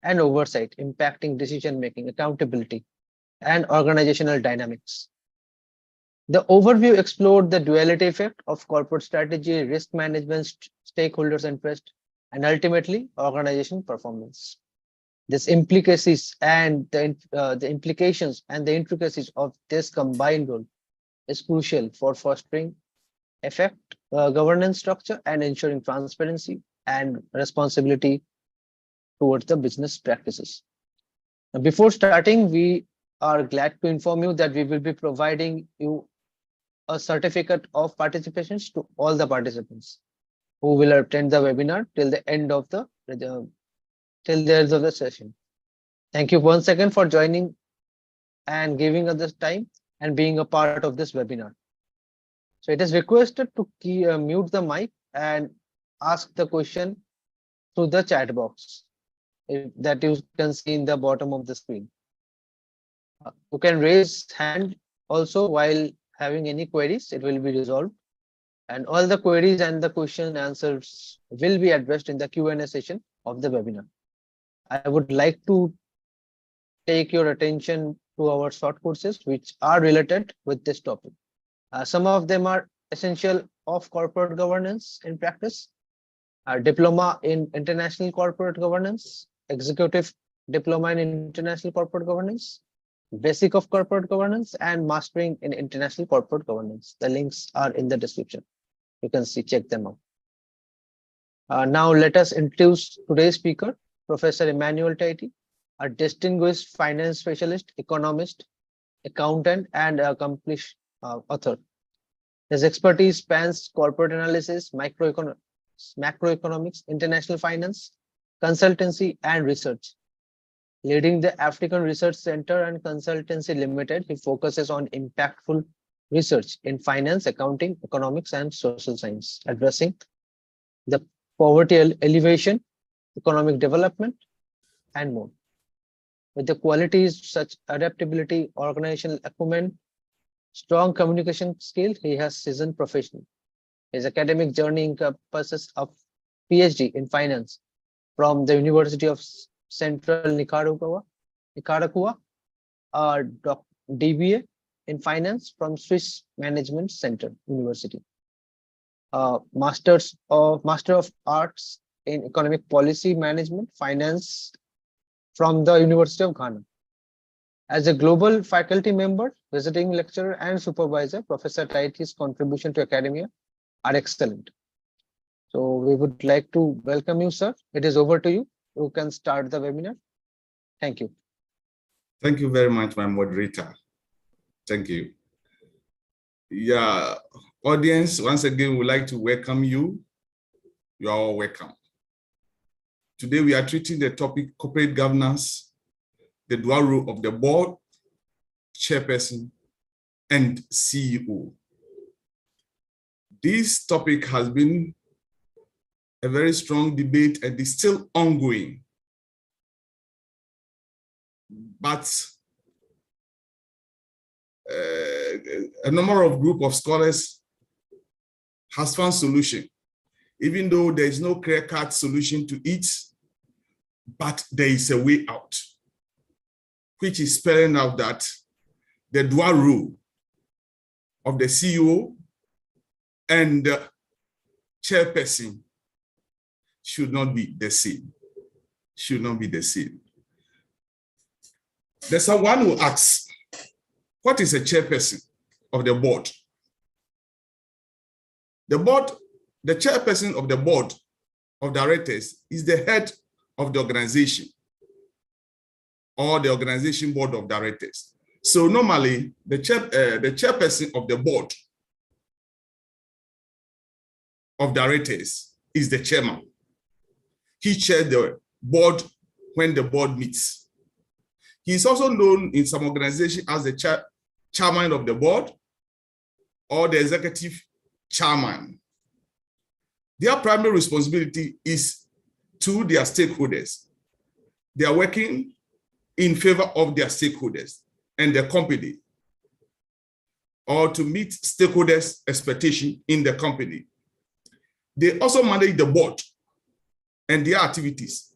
and oversight, impacting decision-making, accountability, and organizational dynamics. The overview explored the duality effect of corporate strategy, risk management, stakeholders' interest, and ultimately organization performance. This the implications and the intricacies of this combined role is crucial for fostering effect governance structure and ensuring transparency and responsibility towards the business practices. Now, before starting, we are glad to inform you that we will be providing you a certificate of participation to all the participants who will attend the webinar till the end of the session. Thank you once again for joining and giving us this time and being a part of this webinar. So it is requested to mute the mic and ask the question through the chat box that you can see in the bottom of the screen. You can raise hand also while having any queries, it will be resolved. And all the queries and the question answers will be addressed in the Q&A session of the webinar. I would like to take your attention to our short courses which are related with this topic. Some of them are essential of corporate governance in practice, diploma in international corporate governance, executive diploma in international corporate governance, basic of corporate governance, and mastering in international corporate governance. The links are in the description. You can check them out. Now let us introduce today's speaker, Professor Emmanuel Taiti, a distinguished finance specialist, economist, accountant, and accomplished author. His expertise spans corporate analysis, macroeconomics, international finance, consultancy, and research. Leading the African Research Center and Consultancy Limited, he focuses on impactful research in finance, accounting, economics, and social science, addressing the poverty elevation, economic development, and more. With the qualities such adaptability, organizational acumen, strong communication skill, he has seasoned professional. His academic journey encompasses a PhD in finance from the University of Central Nicaragua, a DBA in finance from Swiss Management Center University, Master of Arts in Economic Policy Management, Finance from the University of Ghana. As a global faculty member, visiting lecturer, and supervisor, Professor Taiti's contribution to academia are excellent. So we would like to welcome you, sir. It is over to you. You can start the webinar. Thank you. Thank you very much, my moderator. Thank you. Yeah, audience, once again, we'd like to welcome you. You are all welcome. Today, we are treating the topic corporate governance, the dual role of the board, chairperson, and CEO. This topic has been a very strong debate and is still ongoing. But a number of group of scholars has found solution, even though there is no clear-cut solution to it, but there is a way out, which is spelling out that the dual role of the CEO and the chairperson should not be the same. Should not be the same. There's someone who asks, what is a chairperson of the board? The chairperson of the board of directors is the head of the organization or the organization board of directors. So normally the chairperson of the board of directors is the chairman. He chairs the board when the board meets. He is also known in some organizations as the chairman of the board or the executive chairman. Their primary responsibility is to their stakeholders. They are working in favor of their stakeholders and the company, or to meet stakeholders' expectation in the company. They also manage the board and their activities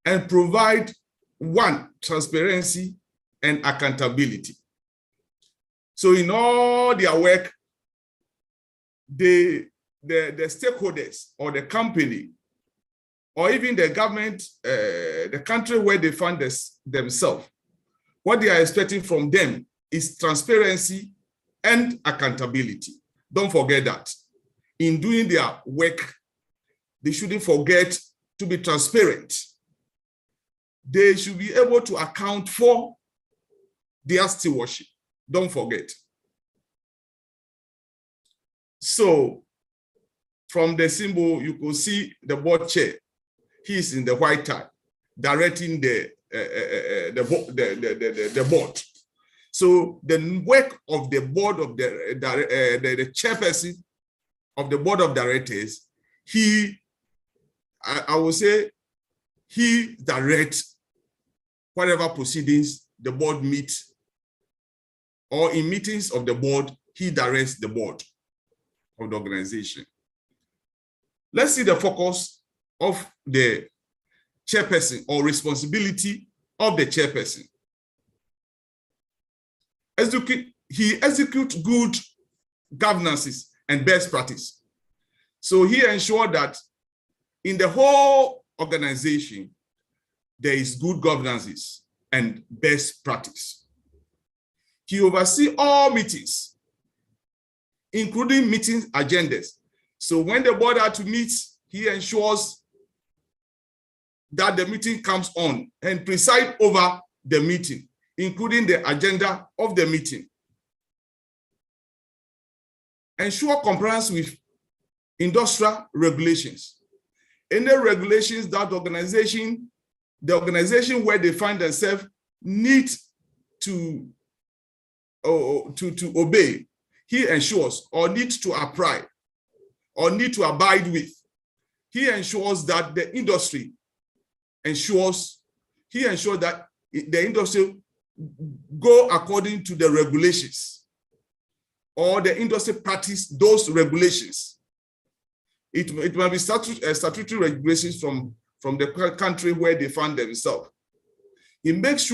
and provide one, transparency and accountability. So in all their work, the stakeholders or the company or even the government, the country where they find themselves, what they are expecting from them is transparency and accountability. Don't forget that. In doing their work, they shouldn't forget to be transparent. They should be able to account for their stewardship. Don't forget. So from the symbol, you could see the board chair. He is in the white tie, directing the board. So the work of the board of the chairperson of the board of directors, I would say, he directs whatever proceedings the board meets, or in meetings of the board, he directs the board of the organization. Let's see the focus of the chairperson or responsibility of the chairperson. He executes good governances and best practice. So he ensures that in the whole organization, there is good governances and best practice. He oversees all meetings, including meeting agendas. So when the board are to meet, he ensures that the meeting comes on and preside over the meeting, including the agenda of the meeting. Ensure compliance with industrial regulations. Any regulations that the organization where they find themselves need to obey, he ensures, or need to apply, or need to abide with. He ensures that the industry ensures that the industry go according to the regulations, or the industry practice those regulations. It might be statutory regulations from the country where they find themselves. He makes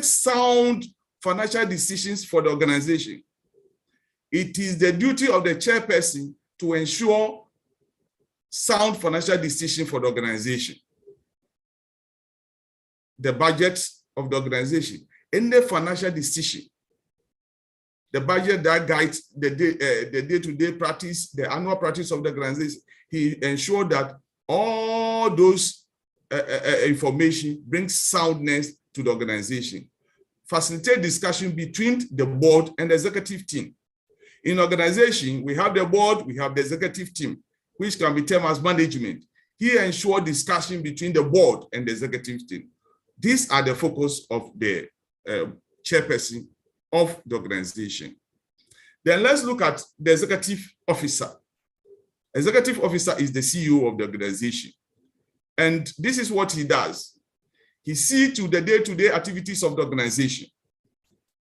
sound financial decisions for the organization. It is the duty of the chairperson to ensure sound financial decision for the organization. The budget of the organization, any financial decision, the budget that guides the day-to-day practice, the annual practice of the organization, he ensured that all those information brings soundness to the organization. Facilitate discussion between the board and the executive team. In organization, we have the board, we have the executive team, which can be termed as management. He ensured discussion between the board and the executive team. These are the focus of the chairperson of the organization. Then let's look at the executive officer. Executive officer is the CEO of the organization. And this is what he does. He sees to the day-to-day activities of the organization,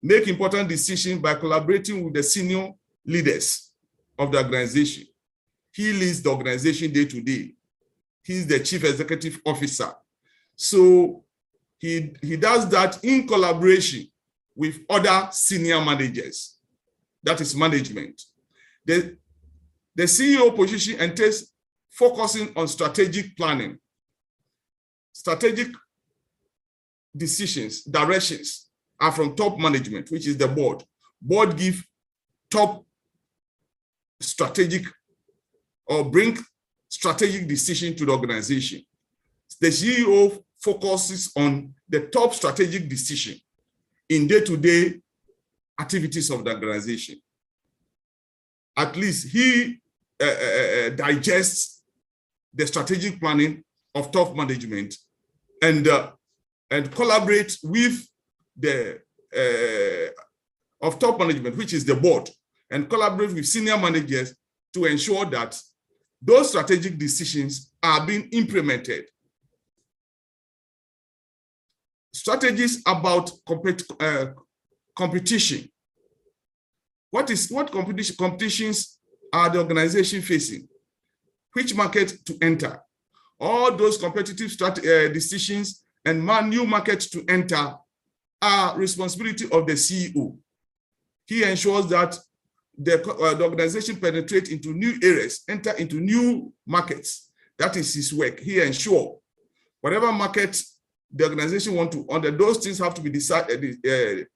make important decisions by collaborating with the senior leaders of the organization. He leads the organization day-to-day. He's the chief executive officer. So he does that in collaboration with other senior managers. That is management. The CEO position entails focusing on strategic planning, strategic decisions, directions are from top management, which is the board. Board give top strategic or bring strategic decision to the organization. The CEO focuses on the top strategic decision in day-to-day activities of the organization. At least he digests the strategic planning of top management and collaborates with the of top management, which is the board, and collaborate with senior managers to ensure that those strategic decisions are being implemented. Strategies about competition. What competitions are the organization facing? Which market to enter? All those competitive decisions and new markets to enter are responsibility of the CEO. He ensures that the organization penetrates into new areas, enter into new markets. That is his work. He ensures whatever market the organization want to, under those things have to be decided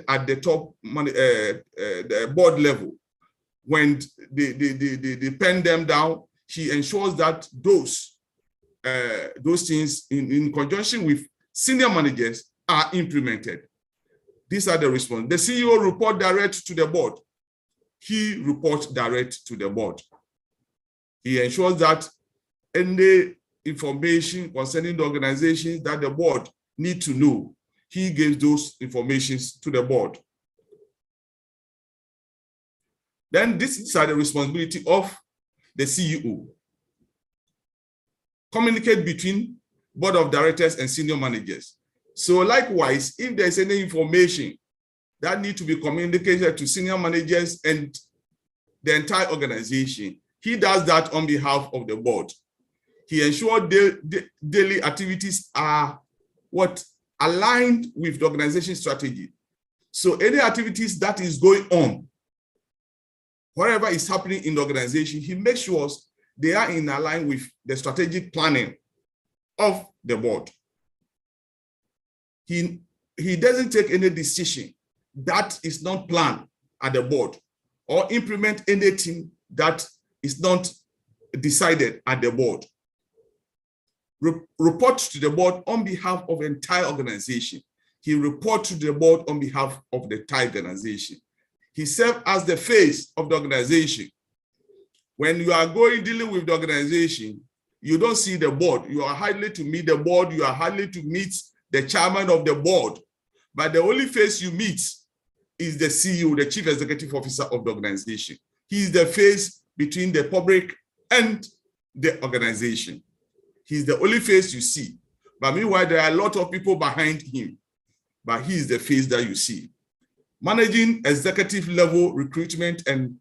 at the top the board level. When they pen them down, he ensures that those things in conjunction with senior managers are implemented. These are the response. The CEO report direct to the board. He reports direct to the board. He ensures that any information concerning the organizations that the board need to know, he gives those informations to the board. Then these are the responsibility of the CEO. Communicate between board of directors and senior managers. So likewise, if there's any information that need to be communicated to senior managers and the entire organization, he does that on behalf of the board. He ensures daily activities are aligned with the organization strategy. So any activities that is going on, whatever is happening in the organization, he makes sure they are in line with the strategic planning of the board. He doesn't take any decision that is not planned at the board or implement anything that is not decided at the board. Reports to the board on behalf of the entire organization. He reports to the board on behalf of the entire organization. He serves as the face of the organization. When you are dealing with the organization, you don't see the board. You are hardly to meet the board. You are hardly to meet the chairman of the board. But the only face you meet is the CEO, the chief executive officer of the organization. He is the face between the public and the organization. He's the only face you see. But meanwhile, there are a lot of people behind him. But he is the face that you see. Managing executive level recruitment and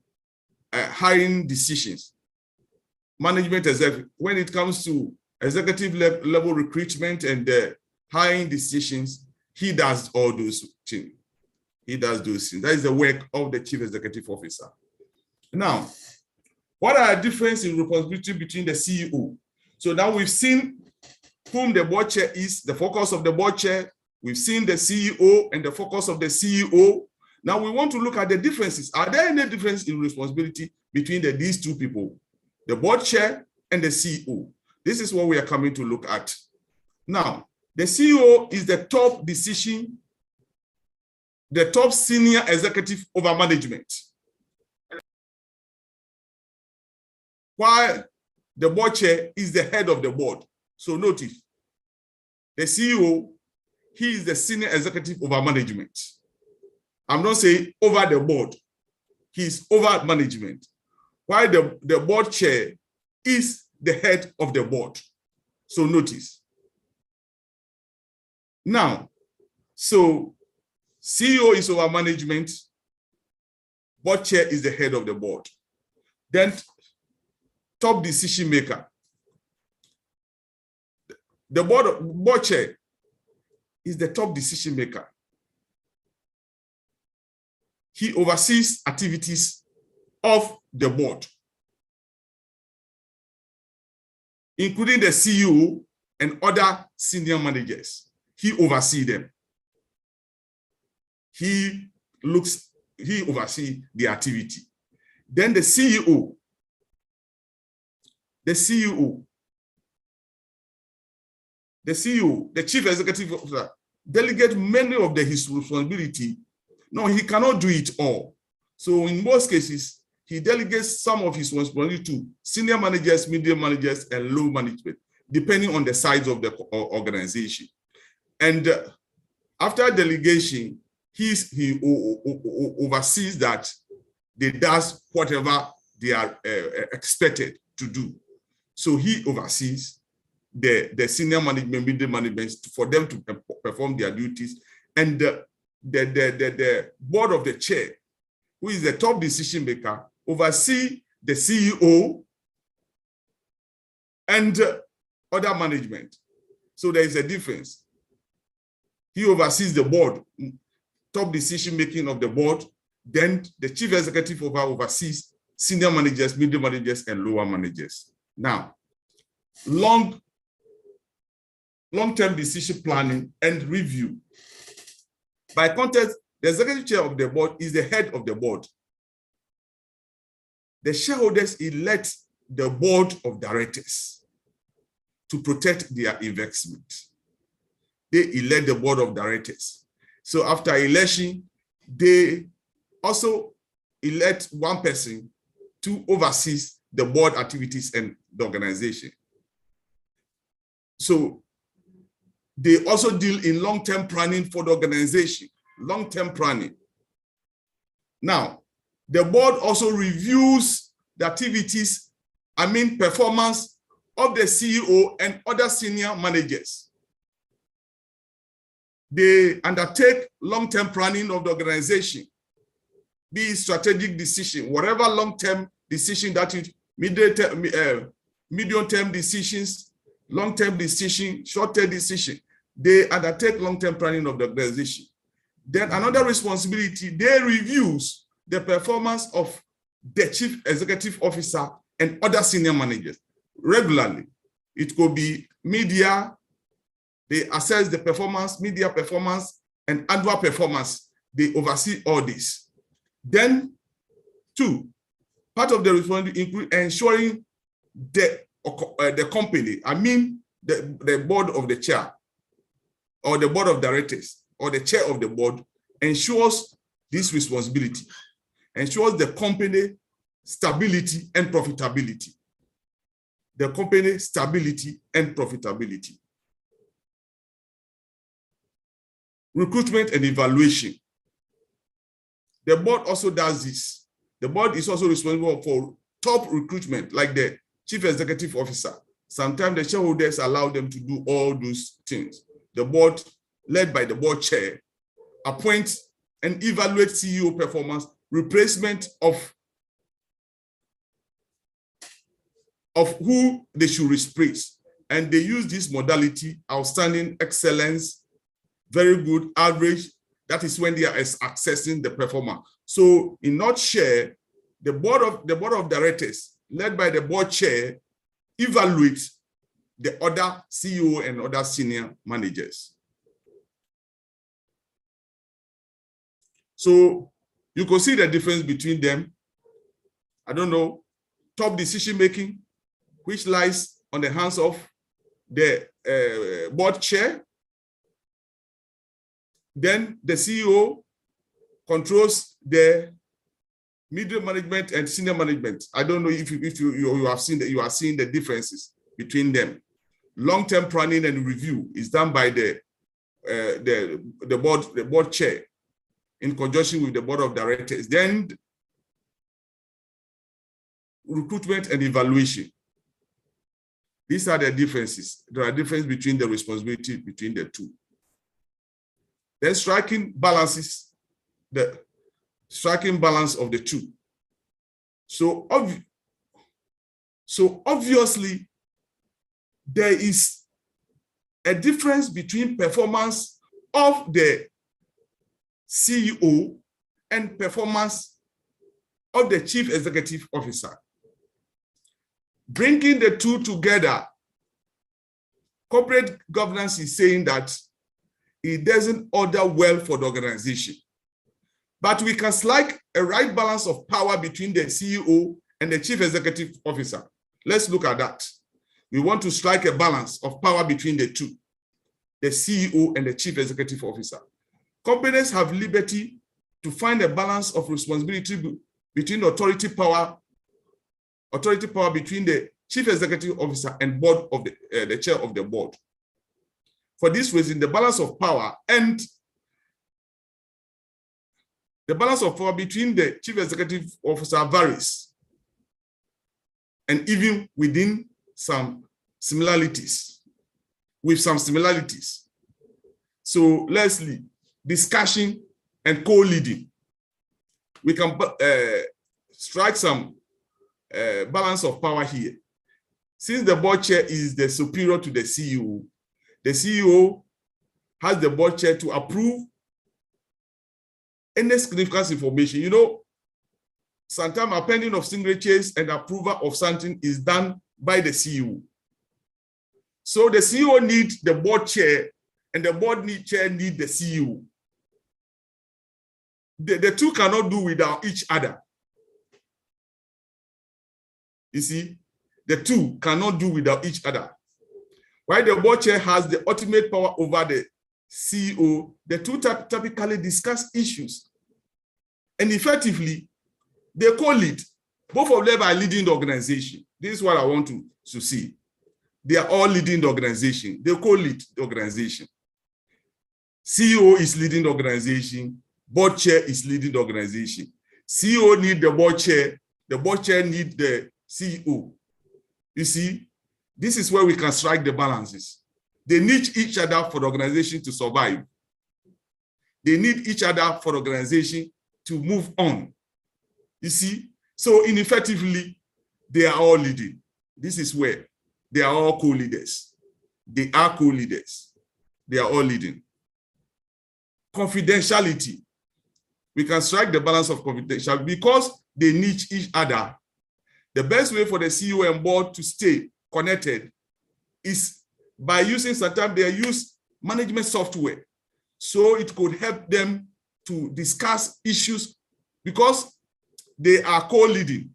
hiring decisions. Management executive, when it comes to executive level recruitment and hiring decisions, he does all those things. He does those things. That is the work of the chief executive officer. Now, what are the differences in responsibility between the CEO? So now we've seen whom the board chair is, the focus of the board chair. We've seen the CEO and the focus of the CEO. Now we want to look at the differences. Are there any difference in responsibility between these two people, the board chair and the CEO? This is what we are coming to look at. Now, the CEO is the top decision, the top senior executive over management. While the board chair is the head of the board. So notice, the CEO, he is the senior executive over management. I'm not saying over the board. He's over management. While the board chair is the head of the board. So notice. Now, so CEO is over management, board chair is the head of the board. Then top decision maker. The board chair is the top decision maker. He oversees activities of the board, including the CEO and other senior managers. He oversees them. He oversees the activity. Then the CEO, the chief executive officer, delegates many of his responsibility. No, he cannot do it all. So in most cases, he delegates some of his responsibility to senior managers, medium managers, and low management, depending on the size of the organization. And after delegation, he oversees that they does whatever they are expected to do. So he oversees the senior management, medium management, for them to perform their duties. And the board of the chair, who is the top decision maker, oversee the CEO and other management. So there is a difference. He oversees the board, top decision-making of the board. Then the chief executive oversees senior managers, middle managers, and lower managers. Now, long-term decision planning and review. By context, the executive chair of the board is the head of the board. The shareholders elect the board of directors to protect their investment. They elect the board of directors. So after election, they also elect one person to oversee the board activities and the organization. So they also deal in long-term planning for the organization, long-term planning. Now, the board also reviews the activities, performance of the CEO and other senior managers. They undertake long-term planning of the organization, be it strategic decision, whatever long-term decision that is, medium-term decisions, long-term decision, short-term decision. They undertake long-term planning of the organization. Then another responsibility, they reviews the performance of the chief executive officer and other senior managers regularly. It could be media. They assess the performance, media performance, and annual performance. They oversee all this. Then, two, part of the responsibility include ensuring the company, the board of the chair, or the board of directors, or the chair of the board, ensures this responsibility, ensures the company stability and profitability. The company stability and profitability. Recruitment and evaluation. The board also does this. The board is also responsible for top recruitment, like the chief executive officer. Sometimes the shareholders allow them to do all those things. The board, led by the board chair, appoints and evaluates CEO performance, replacement of who they should replace. And they use this modality: outstanding, excellence, very good, average. That is when they are accessing the performer. So in nutshell, the board of directors, led by the board chair, evaluates the other CEO and other senior managers. So you can see the difference between them. I don't know, top decision making, which lies on the hands of the board chair. Then the CEO controls the middle management and senior management. I don't know if you have seen that, you are seeing the differences between them. Long-term planning and review is done by the board chair in conjunction with the board of directors. Then recruitment and evaluation. These are the differences. There are differences between the responsibility between the two. Then striking balances, the striking balance of the two. So obviously, there is a difference between performance of the CEO and performance of the chief executive officer. Bringing the two together, corporate governance is saying that it doesn't order well for the organization. But we can strike a right balance of power between the CEO and the chief executive officer. Let's look at that. We want to strike a balance of power between the two, the CEO and the chief executive officer. Companies have liberty to find a balance of responsibility between authority power between the chief executive officer and board of the chair of the board. For this reason, the balance of power between the chief executive officer varies, and even within some similarities, So lastly, discussion and co-leading. We can strike some balance of power here. since the board chair is the superior to the CEO has the board chair to approve any significant information. You know, sometimes appending of signatures and approval of something is done by the CEO. So the CEO needs the board chair and the board chair need the CEO. The two cannot do without each other. You see, the two cannot do without each other. While the board chair has the ultimate power over the CEO, the two typically discuss issues. And effectively, they co-lead. Both of them are leading the organization. This is what I want to see. They are all leading the organization. They co-lead the organization. CEO is leading the organization. Board chair is leading the organization. CEO need the board chair need the CEO. You see, this is where we can strike the balances. They need each other for the organization to survive. They need each other for the organization to move on. You see, so ineffectively, they are all leading. This is where they are all co-leaders. They are co-leaders. They are all leading. Confidentiality. We can strike the balance of confidentiality because they need each other. The best way for the CEO and board to stay connected is by using, sometimes they use management software. So it could help them to discuss issues because they are co-leading.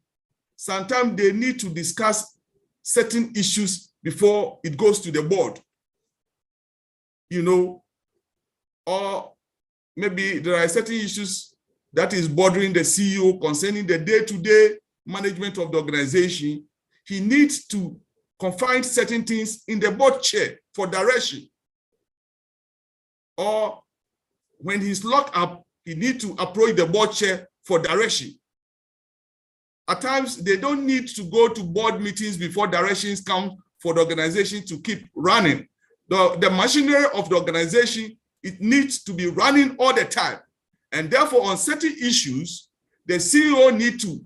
Sometimes they need to discuss certain issues before it goes to the board. You know, or maybe there are certain issues that is bothering the CEO concerning the day-to-day management of the organization. He needs to confine certain things in the board chair for direction. Or when he's locked up, he needs to approach the board chair for direction. At times, they don't need to go to board meetings before directions come for the organization to keep running. The machinery of the organization, it needs to be running all the time. And therefore, on certain issues, the CEO needs to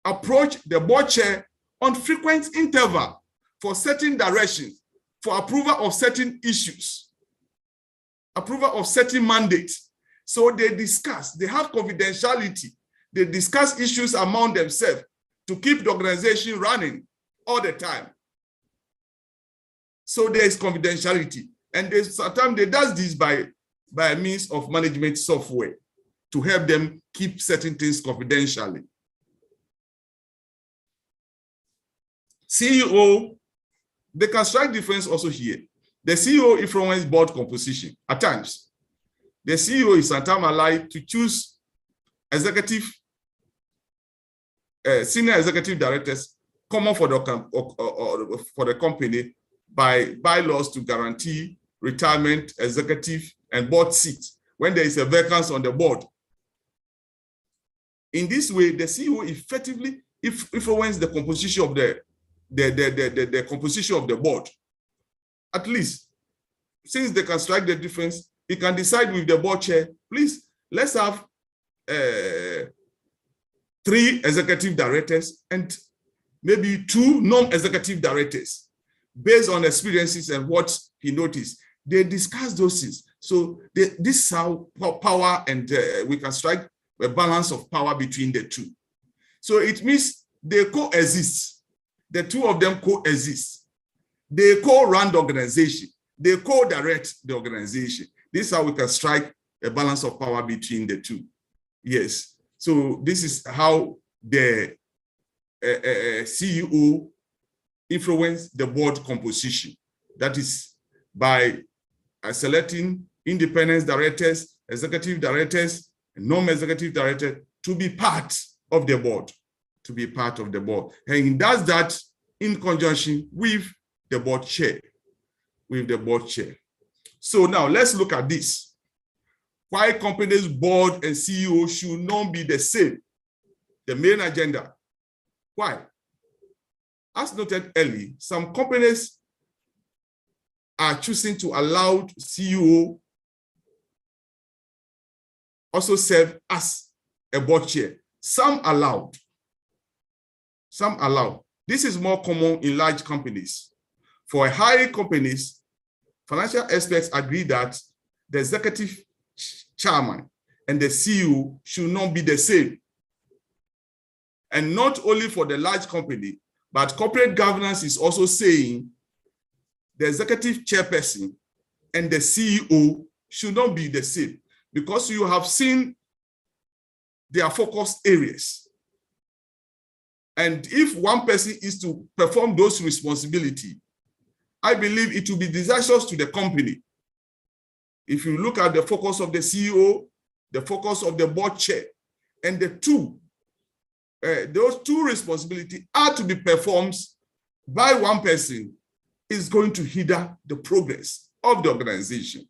approach the board chair on frequent interval for certain directions, for approval of certain issues, approval of certain mandates. So they discuss, they have confidentiality. They discuss issues among themselves to keep the organization running all the time. So there is confidentiality. And sometimes they do this by means of management software to help them keep certain things confidentially. CEO, they can strike difference also here. The CEO influences board composition. At times, the CEO is sometimes allowed to choose senior executive directors common for the company by bylaws to guarantee retirement, executive, and board seats when there is a vacancy on the board. In this way, the CEO effectively influences the composition of the composition of the board. At least, since they can strike the difference, he can decide with the board chair, please, let's have 3 executive directors and maybe 2 non-executive directors based on experiences and what he noticed. They discuss those things. So this is how power and we can strike a balance of power between the two. So it means they coexist. The two of them coexist. They co-run the organization. They co-direct the organization. This is how we can strike a balance of power between the two. Yes. So this is how the CEO influence the board composition. That is by selecting independent directors, executive directors, and non-executive directors to be part of the board, And he does that in conjunction with the board chair, So now let's look at this. Why companies' board and CEO should not be the same, the main agenda. Why? As noted earlier, some companies are choosing to allow CEO also serve as a board chair. Some allowed. This is more common in large companies. For high companies, financial experts agree that the executive chairman and the CEO should not be the same. And not only for the large company, but corporate governance is also saying the executive chairperson and the CEO should not be the same, because you have seen their focus areas. And if one person is to perform those responsibilities, I believe it will be disastrous to the company. If you look at the focus of the CEO, the focus of the board chair, and those two responsibilities are to be performed by one person, is going to hinder the progress of the organization.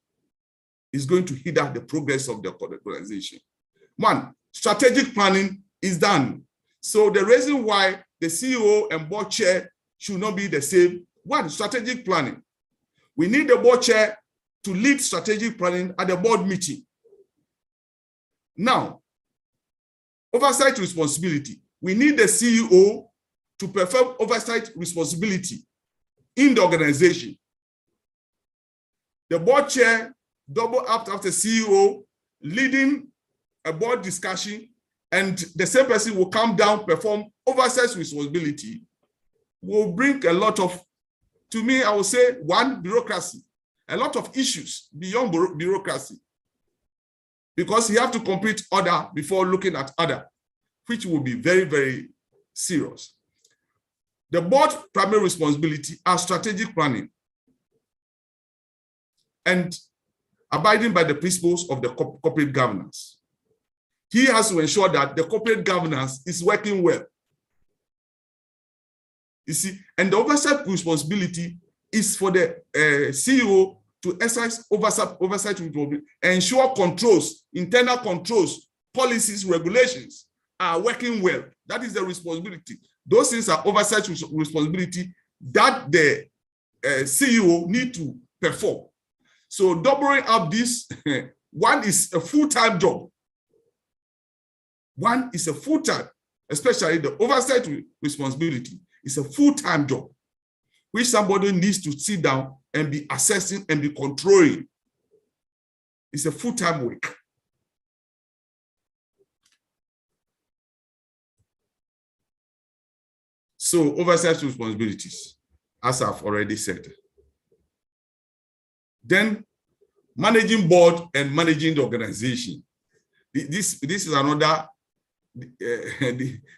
Is going to hinder the progress of the organization. One, strategic planning is done. So the reason why the CEO and board chair should not be the same, one, strategic planning. We need the board chair to lead strategic planning at the board meeting. Now, oversight responsibility. We need the CEO to perform oversight responsibility in the organization. The board chair double up after CEO, leading a board discussion, and the same person will come down, perform oversight responsibility, will bring a lot of, to me, I would say, one, bureaucracy, a lot of issues beyond bureaucracy, because you have to complete order before looking at other, which will be very, very serious. The board's primary responsibility are strategic planning and abiding by the principles of the corporate governance. He has to ensure that the corporate governance is working well. You see, and the oversight responsibility is for the CEO to exercise oversight ensure controls, internal controls, policies, regulations are working well. That is the responsibility. Those things are oversight responsibility that the CEO need to perform. So doubling up this, one is a full-time job. One is a full-time, especially the oversight responsibility is a full-time job, which somebody needs to sit down and be assessing and be controlling. It's a full-time work. So oversight responsibilities, as I've already said. Then managing board and managing the organization. This is another,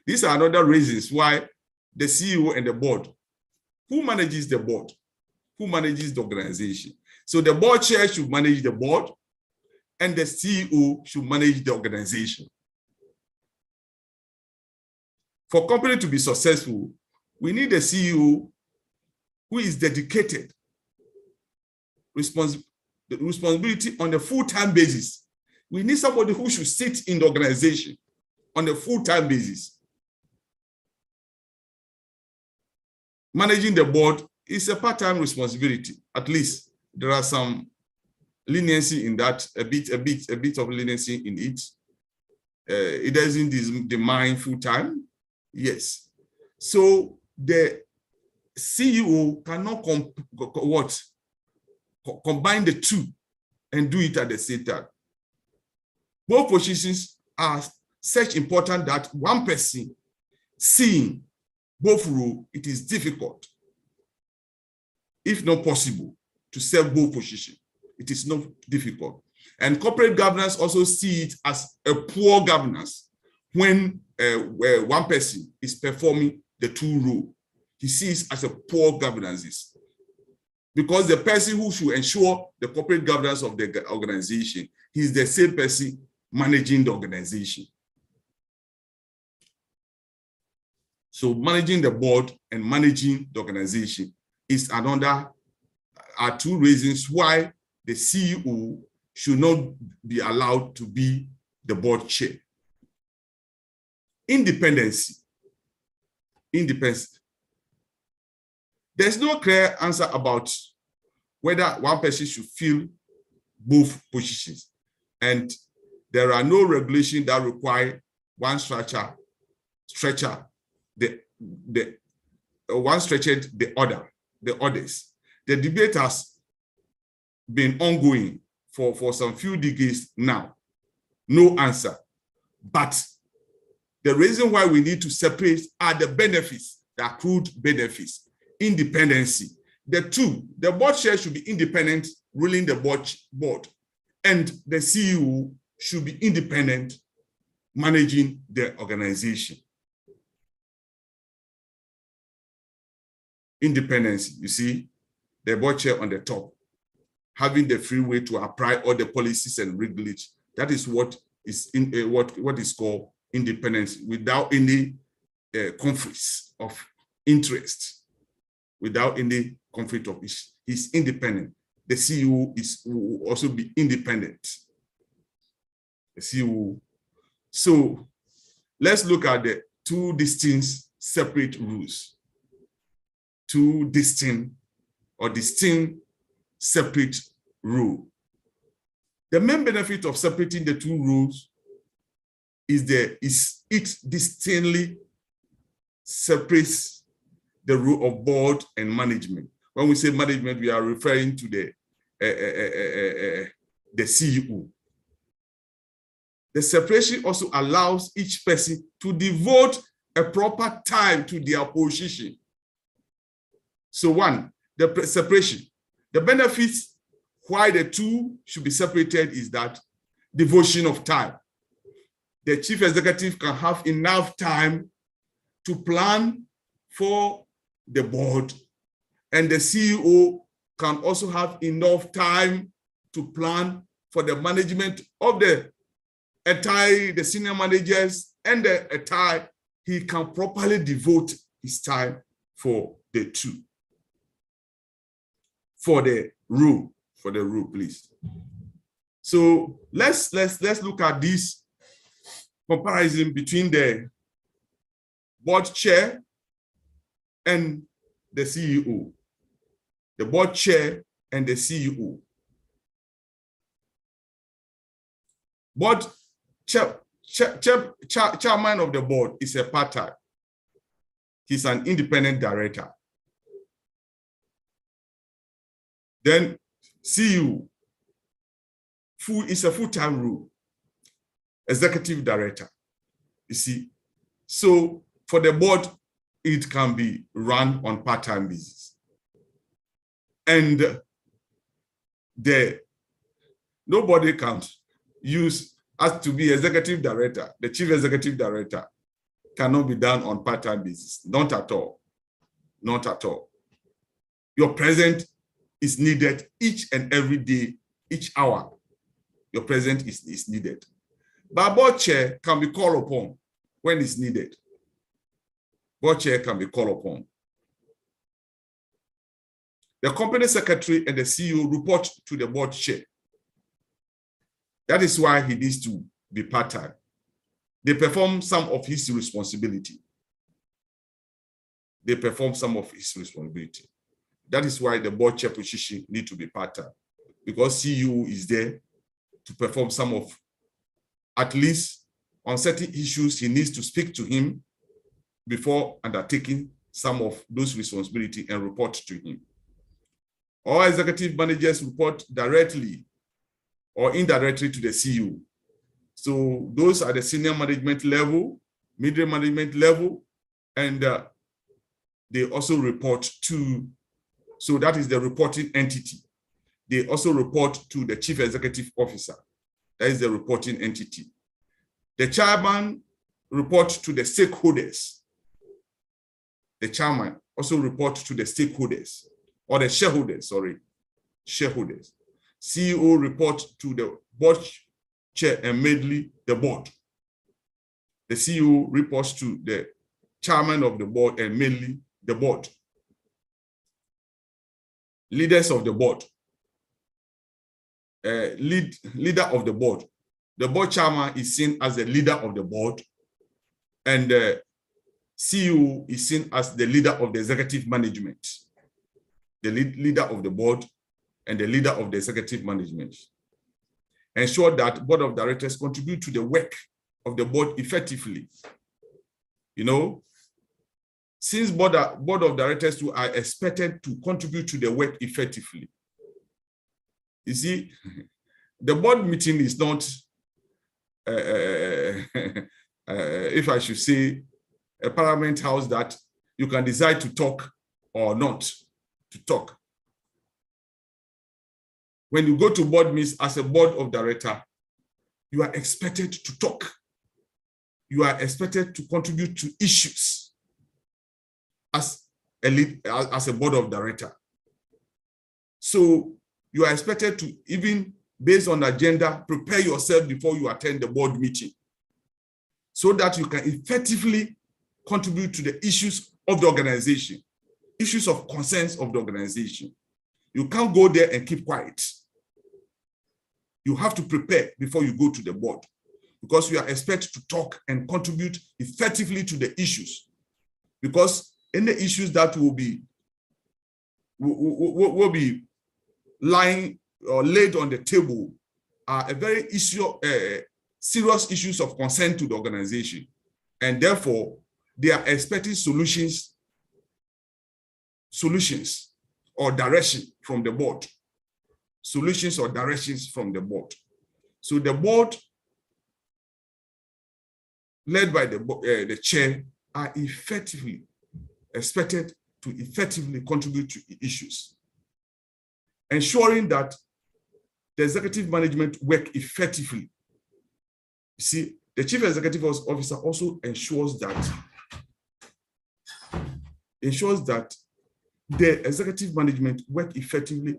these are another reasons why the CEO and the board, who manages the board, who manages the organization. So the board chair should manage the board and the CEO should manage the organization. For a company to be successful, we need a CEO who is dedicated, responsibility on a full-time basis. We need somebody who should sit in the organization on a full-time basis. Managing the board is a part-time responsibility. At least there are some leniency in that, a bit of leniency in it. It doesn't demand full-time. Yes. So the CEO cannot combine the two and do it at the same time. Both positions are such important that one person seeing both roles, it is difficult, if not possible, to serve both positions. It is not difficult. And corporate governance also see it as a poor governance when one person is performing the two roles. He sees as a poor governance, because the person who should ensure the corporate governance of the organization, he is the same person managing the organization. So managing the board and managing the organization is are two reasons why the CEO should not be allowed to be the board chair. Independence. There's no clear answer about whether one person should fill both positions. And there are no regulations that require one stretcher the one stretched the others. The debate has been ongoing for some few decades now. No answer. But the reason why we need to separate are the benefits, the accrued benefits, independency. The board chair should be independent, ruling the board, and the CEO should be independent, managing the organization. Independence, you see, the board chair on the top, having the free way to apply all the policies and regulations. That is what is what is called independence, without any conflicts of interest, without any conflict of issue. He's independent. The CEO will also be independent. The CEO. So let's look at the two distinct separate rules. Two distinct separate rules. The main benefit of separating the two rules is it distinctly separates the role of board and management. When we say management, we are referring to the CEO. The separation also allows each person to devote a proper time to their position. So one, the separation. The benefits why the two should be separated is that devotion of time. The chief executive can have enough time to plan for the board, and the CEO can also have enough time to plan for the management of the senior managers and the entire. He can properly devote his time for the two. For the rule, please. So let's look at this comparison between the board chair and the CEO. The board chair and the CEO. Board chairman of the board is a part-time. He's an independent director. Then CEO is a full-time role, executive director. You see, so for the board, it can be run on part-time basis. And nobody can use as to be executive director. The chief executive director cannot be done on part-time basis. Not at all. Not at all. Your presence is needed each and every day, each hour. Your presence is needed. But board chair can be called upon when it's needed. Board chair can be called upon. The company secretary and the CEO report to the board chair. That is why he needs to be part-time. They perform some of his responsibility. They perform some of his responsibility. That is why the board chair position need to be part-time, because CEO is there to perform some of, at least on certain issues, he needs to speak to him before undertaking some of those responsibilities and report to him. All executive managers report directly or indirectly to the CEO. So those are the senior management level, middle management level, and they also report to, so that is the reporting entity. They also report to the chief executive officer. That is the reporting entity. The chairman reports to the stakeholders. The chairman also reports to the stakeholders, or the shareholders, sorry, shareholders. CEO reports to the board chair and mainly the board. The CEO reports to the chairman of the board and mainly the board. Leaders of the board. Leader of the board. The board chairman is seen as the leader of the board, and the CEO is seen as the leader of the executive management. The leader of the board and the leader of the executive management. Ensure that board of directors contribute to the work of the board effectively. You know, since board of directors too are expected to contribute to the work effectively. You see, the board meeting is not, if I should say, a parliament house that you can decide to talk or not to talk. When you go to board meetings as a board of director, you are expected to talk. You are expected to contribute to issues as a board of director. So you are expected to, even based on the agenda, prepare yourself before you attend the board meeting so that you can effectively contribute to the issues of the organization, issues of concerns of the organization. You can't go there and keep quiet. You have to prepare before you go to the board, because you are expected to talk and contribute effectively to the issues. Because any issues that will be lying or laid on the table are a very serious issues of concern to the organization, and therefore they are expecting solutions or direction from the board. Solutions or directions from the board. So the board, led by the chair, are effectively expected to effectively contribute to issues, ensuring that the executive management work effectively. You see, the chief executive officer also ensures that the executive management work effectively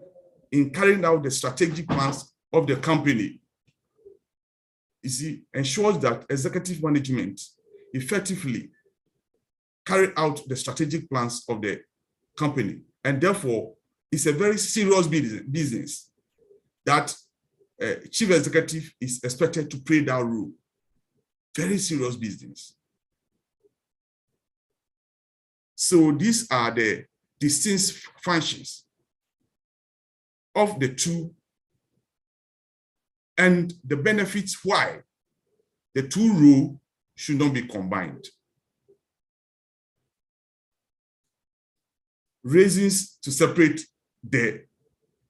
in carrying out the strategic plans of the company. You see, ensures that executive management effectively carry out the strategic plans of the company. And therefore, it's a very serious business that chief executive is expected to play that role. Very serious business. So these are the distinct functions of the two and the benefits why the two roles should not be combined. Reasons to separate the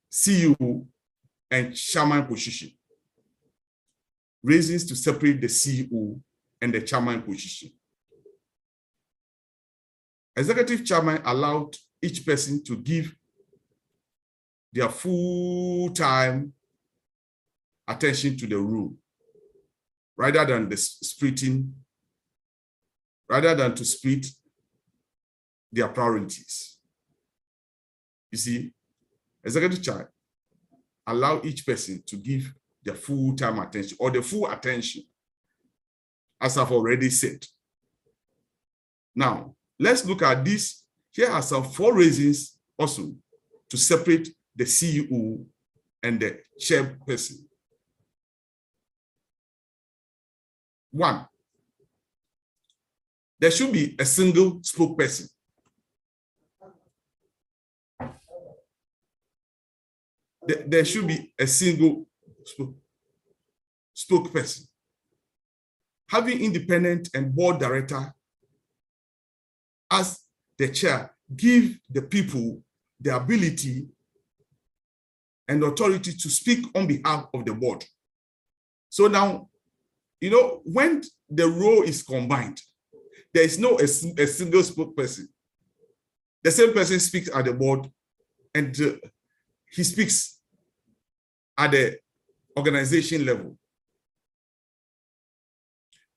CEO and chairman position. Reasons to separate the CEO and the chairman position. Executive chairman allowed each person to give their full-time attention to the role, rather than to split their priorities. You see, executive chair allow each person to give their full-time attention or the full attention, as I've already said. Now, let's look at this. Here are some 4 reasons also to separate the CEO and the chairperson. 1, there should be a single spokesperson. There should be a single spokesperson. Having independent and board director as the chair give the people the ability and authority to speak on behalf of the board. So now, you know, when the role is combined, there is no a single spokesperson. The same person speaks at the board, and he speaks at the organization level.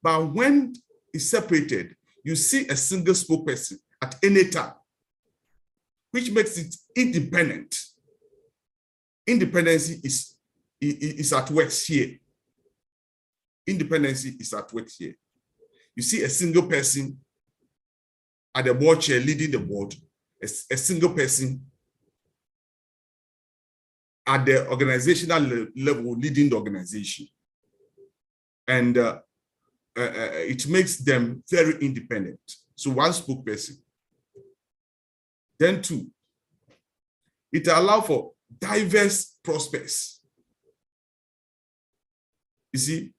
But when it's separated, you see a single spokesperson at any time, which makes it independent. Independency is at work here. Independency is at work here. You see a single person at the board chair leading the board, a single person at the organizational level leading the organization. And it makes them very independent. So 1 spokesperson. Then 2, it allows for diverse prospects. You see,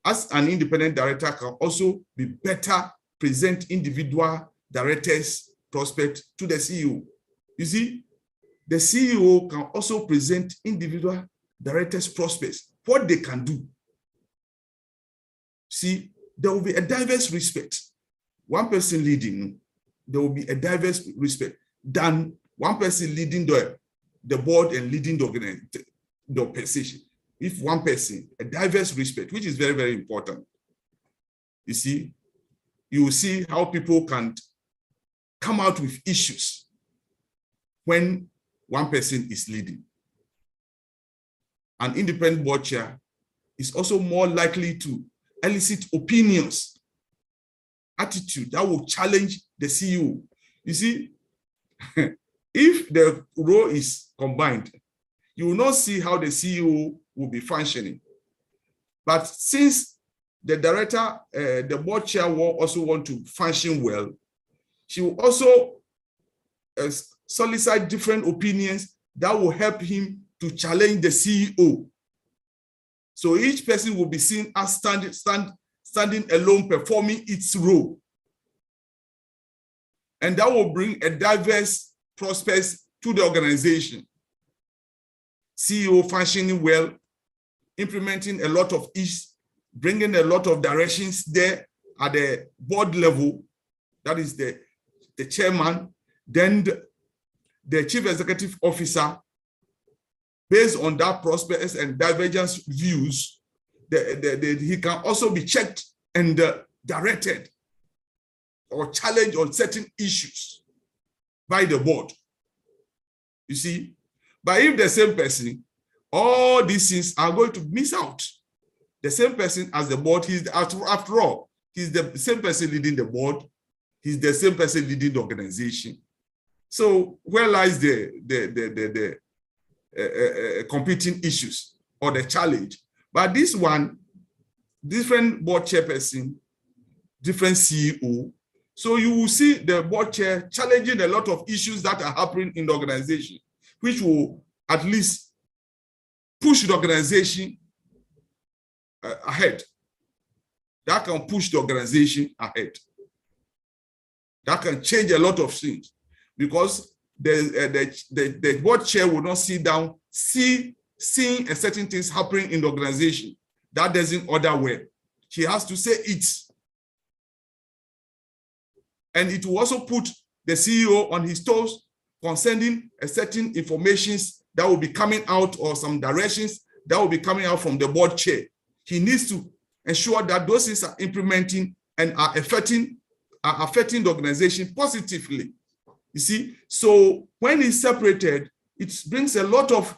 as an independent director can also be better present individual director's prospect to the CEO. You see, the CEO can also present individual directors' prospects, what they can do. See, there will be a diverse respect. One person leading, there will be a diverse respect than one person leading the board and leading the organization. If one person, a diverse respect, which is very, very important. You see, you will see how people can come out with issues when one person is leading. An independent board chair is also more likely to elicit opinions, attitude that will challenge the CEO. You see, if the role is combined, you will not see how the CEO will be functioning. But since the director, the board chair will also want to function well, she will also solicit different opinions that will help him to challenge the CEO. So each person will be seen as standing alone, performing its role. And that will bring a diverse prospects to the organization. CEO functioning well, implementing a lot of issues, bringing a lot of directions there at the board level, that is the chairman, then the chief executive officer, based on that prospects and divergence views, he can also be checked and directed or challenged on certain issues by the board. You see, but if the same person, all these things are going to miss out. The same person as the board, after all, he's the same person leading the board, he's the same person leading the organization. So where lies the competing issues or the challenge? But this one, different board chairperson, different CEO. So you will see the board chair challenging a lot of issues that are happening in the organization, which will at least push the organization ahead. That can push the organization ahead. That can change a lot of things, because the board chair will not sit down, seeing a certain things happening in the organization that doesn't order well. She has to say it. And it will also put the CEO on his toes concerning a certain information that will be coming out, or some directions that will be coming out from the board chair. He needs to ensure that those things are implementing and are affecting the organization positively. You see, so when it's separated, it brings a lot of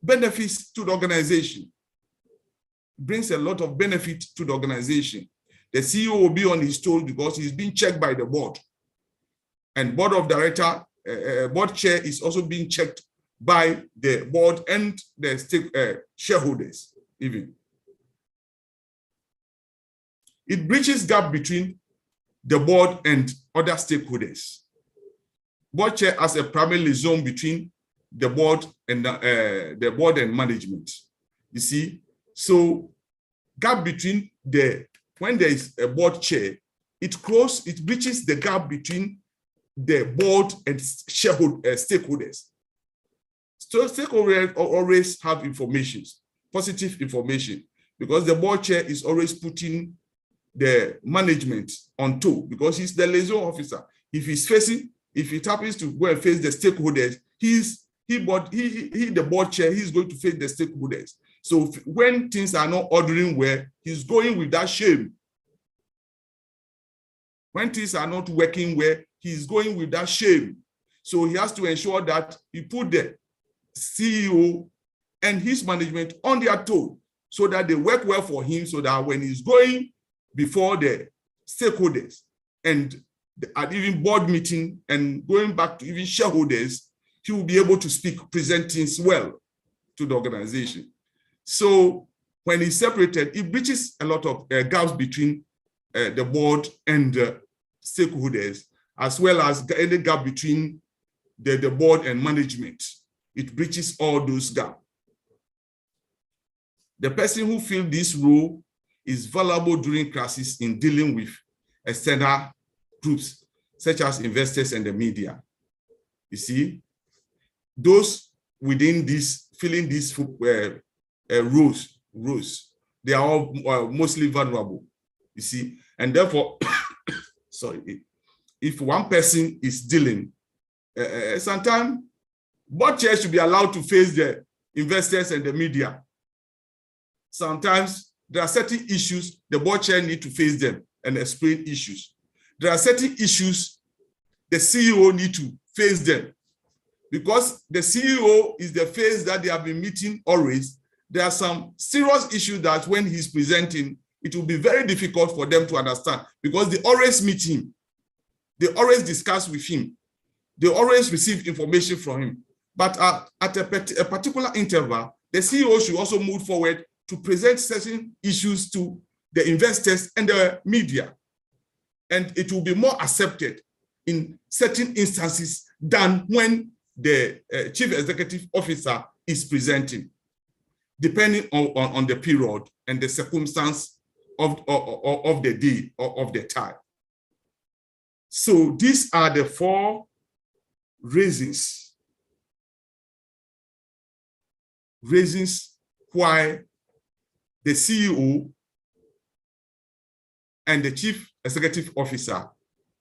benefits to the organization. It brings a lot of benefit to the organization. The CEO will be on his toes because he's being checked by the board. And board of director, board chair is also being checked by the board and the shareholders even. It bridges gap between the board and other stakeholders. Board chair as a primary liaison between the board and management. You see, so gap between when there is a board chair, it bridges the gap between the board and stakeholders. So stakeholders always have information, positive information, because the board chair is always putting the management on toe, because he's the liaison officer. If it happens to go and face the stakeholders, the board chair, he's going to face the stakeholders. So when things are not ordering well, he's going with that shame. When things are not working well, he's going with that shame. So he has to ensure that he put the CEO and his management on their toe, so that they work well for him, so that when he's going before the stakeholders and at even board meeting and going back to even shareholders, he will be able to present things well to the organization. So when he's separated, it bridges a lot of gaps between the board and stakeholders, as well as any gap between the board and management. It bridges all those gaps. The person who fills this role is valuable during crisis in dealing with external groups, such as investors and the media. You see, those within this, filling these rows, they are all mostly vulnerable, you see, and therefore, sorry, if one person is dealing, sometimes board chairs should be allowed to face the investors and the media. Sometimes there are certain issues the board chair need to face them and explain issues. There are certain issues the CEO need to face them, because the CEO is the face that they have been meeting always. There are some serious issues that when he's presenting, it will be very difficult for them to understand, because they always meet him. They always discuss with him. They always receive information from him. But at a particular interval, the CEO should also move forward to present certain issues to the investors and the media. And it will be more accepted in certain instances than when the chief executive officer is presenting, depending on the period and the circumstance of the day or of the time. So these are the 4 reasons why the CEO and the chief executive officer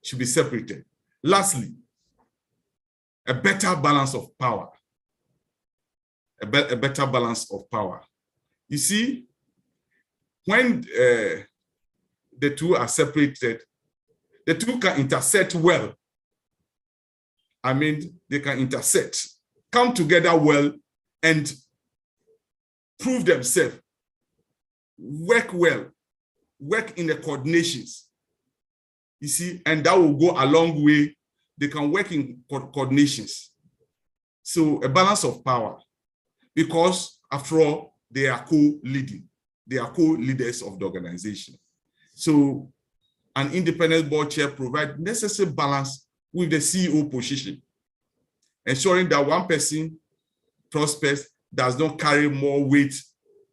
should be separated. Lastly, a better balance of power. A better balance of power. You see, when the two are separated, the two can intersect well. I mean, they can intersect, come together well, and prove themselves, work well, work in the coordinations. You see, and that will go a long way. They can work in coordinations. So a balance of power, because after all, they are co-leading. They are co-leaders of the organization. So an independent board chair provides necessary balance with the CEO position, ensuring that one person prospects does not carry more weight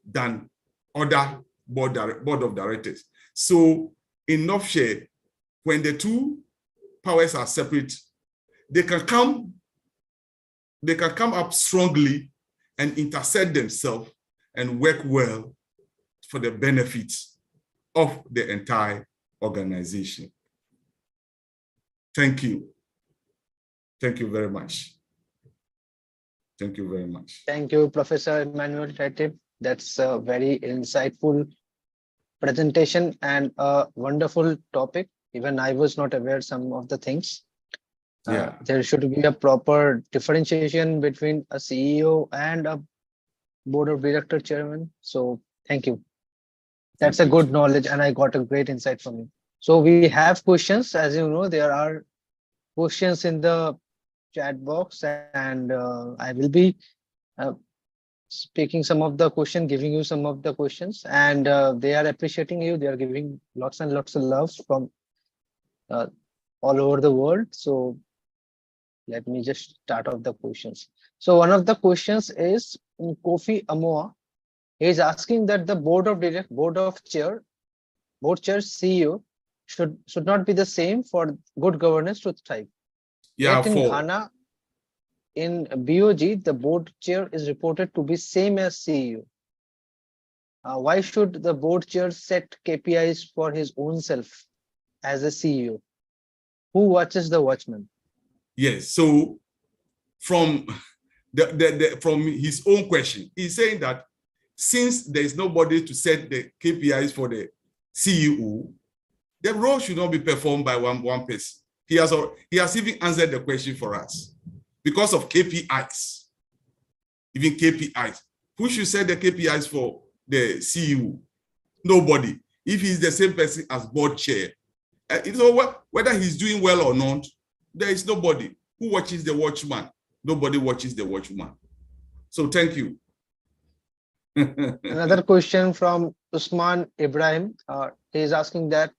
than other board of directors. So in nutshell, when the two powers are separate, they can come up strongly and intersect themselves and work well for the benefit of the entire organization. Thank you. Thank you very much. Thank you very much. Thank you, Professor Emmanuel Tete. That's a very insightful presentation and a wonderful topic. Even I was not aware some of the things. There should be a proper differentiation between a CEO and a board of director chairman. So thank you. That's a good knowledge, and I got a great insight from you. So we have questions. As you know, there are questions in the chat box, and I will be speaking some of the questions, giving you some of the questions, and they are appreciating you. They are giving lots and lots of love from all over the world. So let me just start off the questions. So one of the questions is Kofi Amoa. He is asking that the board chair CEO should not be the same for good governance to thrive. Yeah, yet in Ghana, in BOG, the board chair is reported to be same as CEO. Why should the board chair set KPIs for his own self as a CEO? Who watches the watchman? Yes. So from from his own question, he's saying that since there is nobody to set the KPIs for the CEO, the role should not be performed by one person. He has even answered the question for us. Because of KPIs, even KPIs. Who should set the KPIs for the CEO? Nobody. If he's the same person as board chair, whether he's doing well or not, there is nobody. Who watches the watchman? Nobody watches the watchman. So thank you. Another question from Usman Ibrahim. He is asking that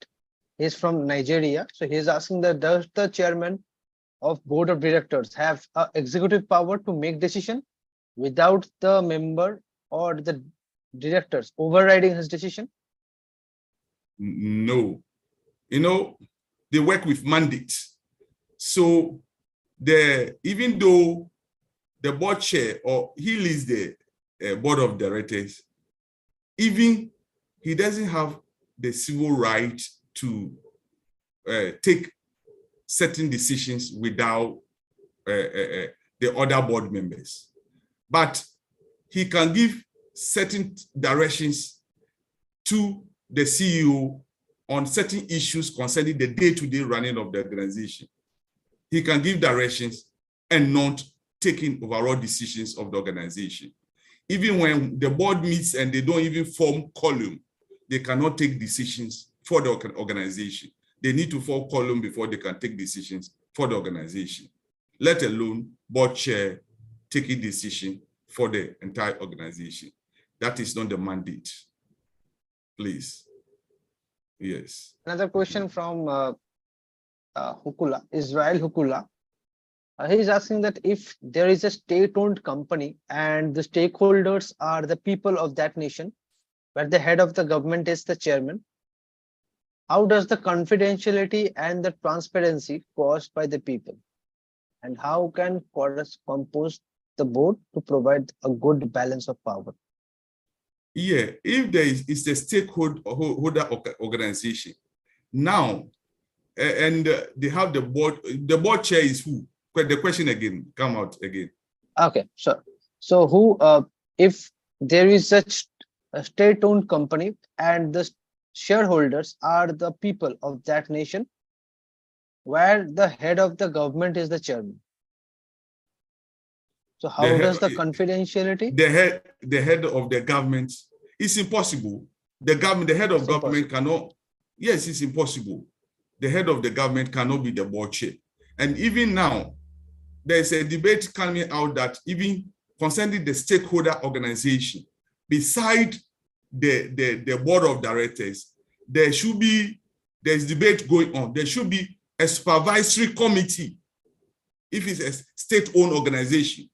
he's from Nigeria. So he is asking that does the chairman of board of directors have executive power to make decision without the member or the directors overriding his decision? No. You know, they work with mandates. So even though the board chair or he leads the board of directors, even he doesn't have the civil right to take certain decisions without the other board members. But he can give certain directions to the CEO on certain issues concerning the day-to-day running of the organization. He can give directions and not taking overall decisions of the organization. Even when the board meets and they don't even form column, they cannot take decisions for the organization. They need to form column before they can take decisions for the organization, let alone board chair taking decision for the entire organization. That is not the mandate. Please. Yes. Another question from Hukula, Israel Hukula. He is asking that if there is a state-owned company and the stakeholders are the people of that nation, where the head of the government is the chairman, how does the confidentiality and the transparency caused by the people? And how can compose the board to provide a good balance of power? Yeah, if there is a stakeholder organization, now, and they have the board chair is who? The question again, come out again. Okay, sure. So who, if there is such a state-owned company and the shareholders are the people of that nation, where the head of the government is the chairman. So how does the confidentiality? The head of the government, it's impossible. The head of government cannot, yes, it's impossible. The head of the government cannot be the board chair. And even now, there's a debate coming out that even concerning the stakeholder organization, beside the board of directors, there's debate going on. There should be a supervisory committee if it's a state-owned organization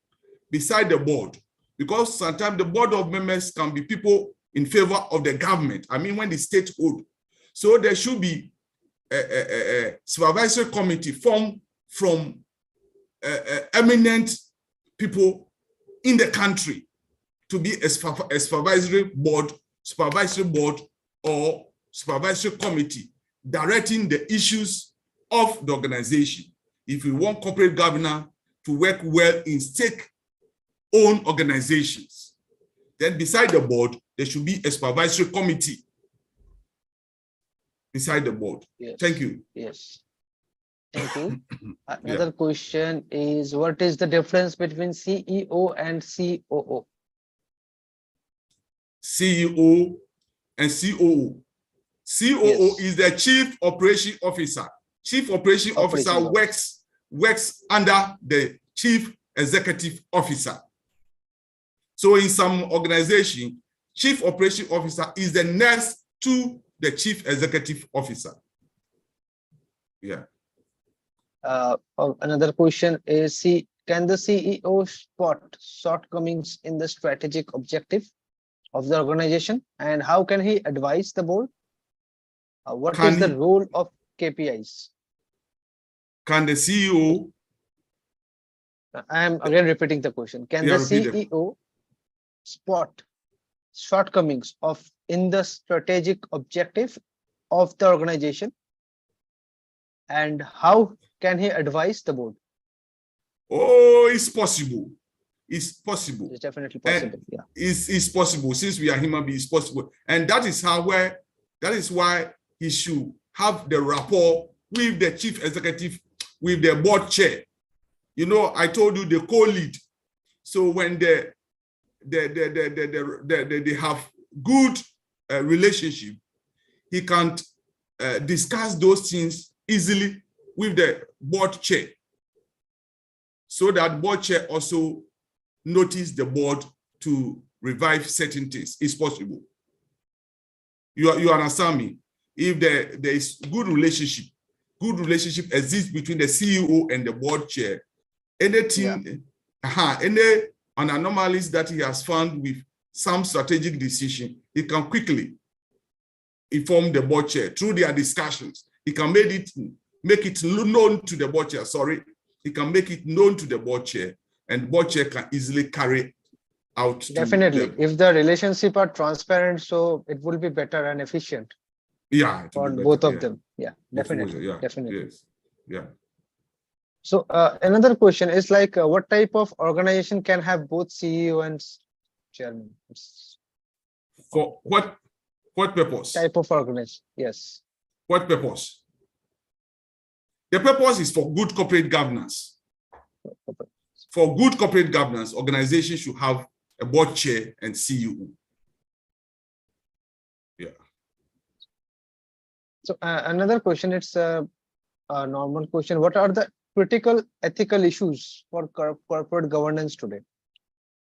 beside the board, because sometimes the board of members can be people in favor of the government. I mean, when the state-owned. So there should be a supervisory committee formed from eminent people in the country to be a supervisory board or supervisory committee directing the issues of the organization. If we want corporate governance to work well in state-owned organizations, then beside the board, there should be a supervisory committee beside the board. Yes. Thank you. Yes. Thank you. Another question is, what is the difference between CEO and COO? CEO and COO. COO is the Chief Operation Officer. Chief Operation Officer works under the Chief Executive Officer. So in some organization, Chief Operation Officer is the next to the Chief Executive Officer. Yeah. Another question is, can the CEO spot shortcomings in the strategic objective of the organization, and how can he advise the board? What is the role of KPIs? Can the CEO? I am again repeating the question. Can the CEO spot shortcomings in the strategic objective of the organization, and how can he advise the board? Oh, it's possible. It's possible. It's definitely possible. And it's possible. Since we are human beings, it's possible. And that is why he should have the rapport with the chief executive, with the board chair. You know, I told you the co-lead. So when they have good relationship, he can discuss those things easily with the board chair, so that board chair also notice the board to revive certain things. It's possible. You understand me? If there is good relationship exists between the CEO and the board chair, anything, any anomalies that he has found with some strategic decision, he can quickly inform the board chair through their discussions. He can make it make it known to the board chair. Sorry, he can make it known to the board chair, and board chair can easily carry out. Definitely, if the relationship are transparent, so it will be better and efficient. Yeah, for both of them. Yeah, definitely. Yeah, definitely. yes, yeah. So another question is like, what type of organization can have both CEO and chairman? For what purpose? Type of organization, yes. What purpose? The purpose is for good corporate governance. For good corporate governance, organizations should have a board chair and CEO. Yeah. So another question, it's a normal question. What are the critical ethical issues for corporate governance today?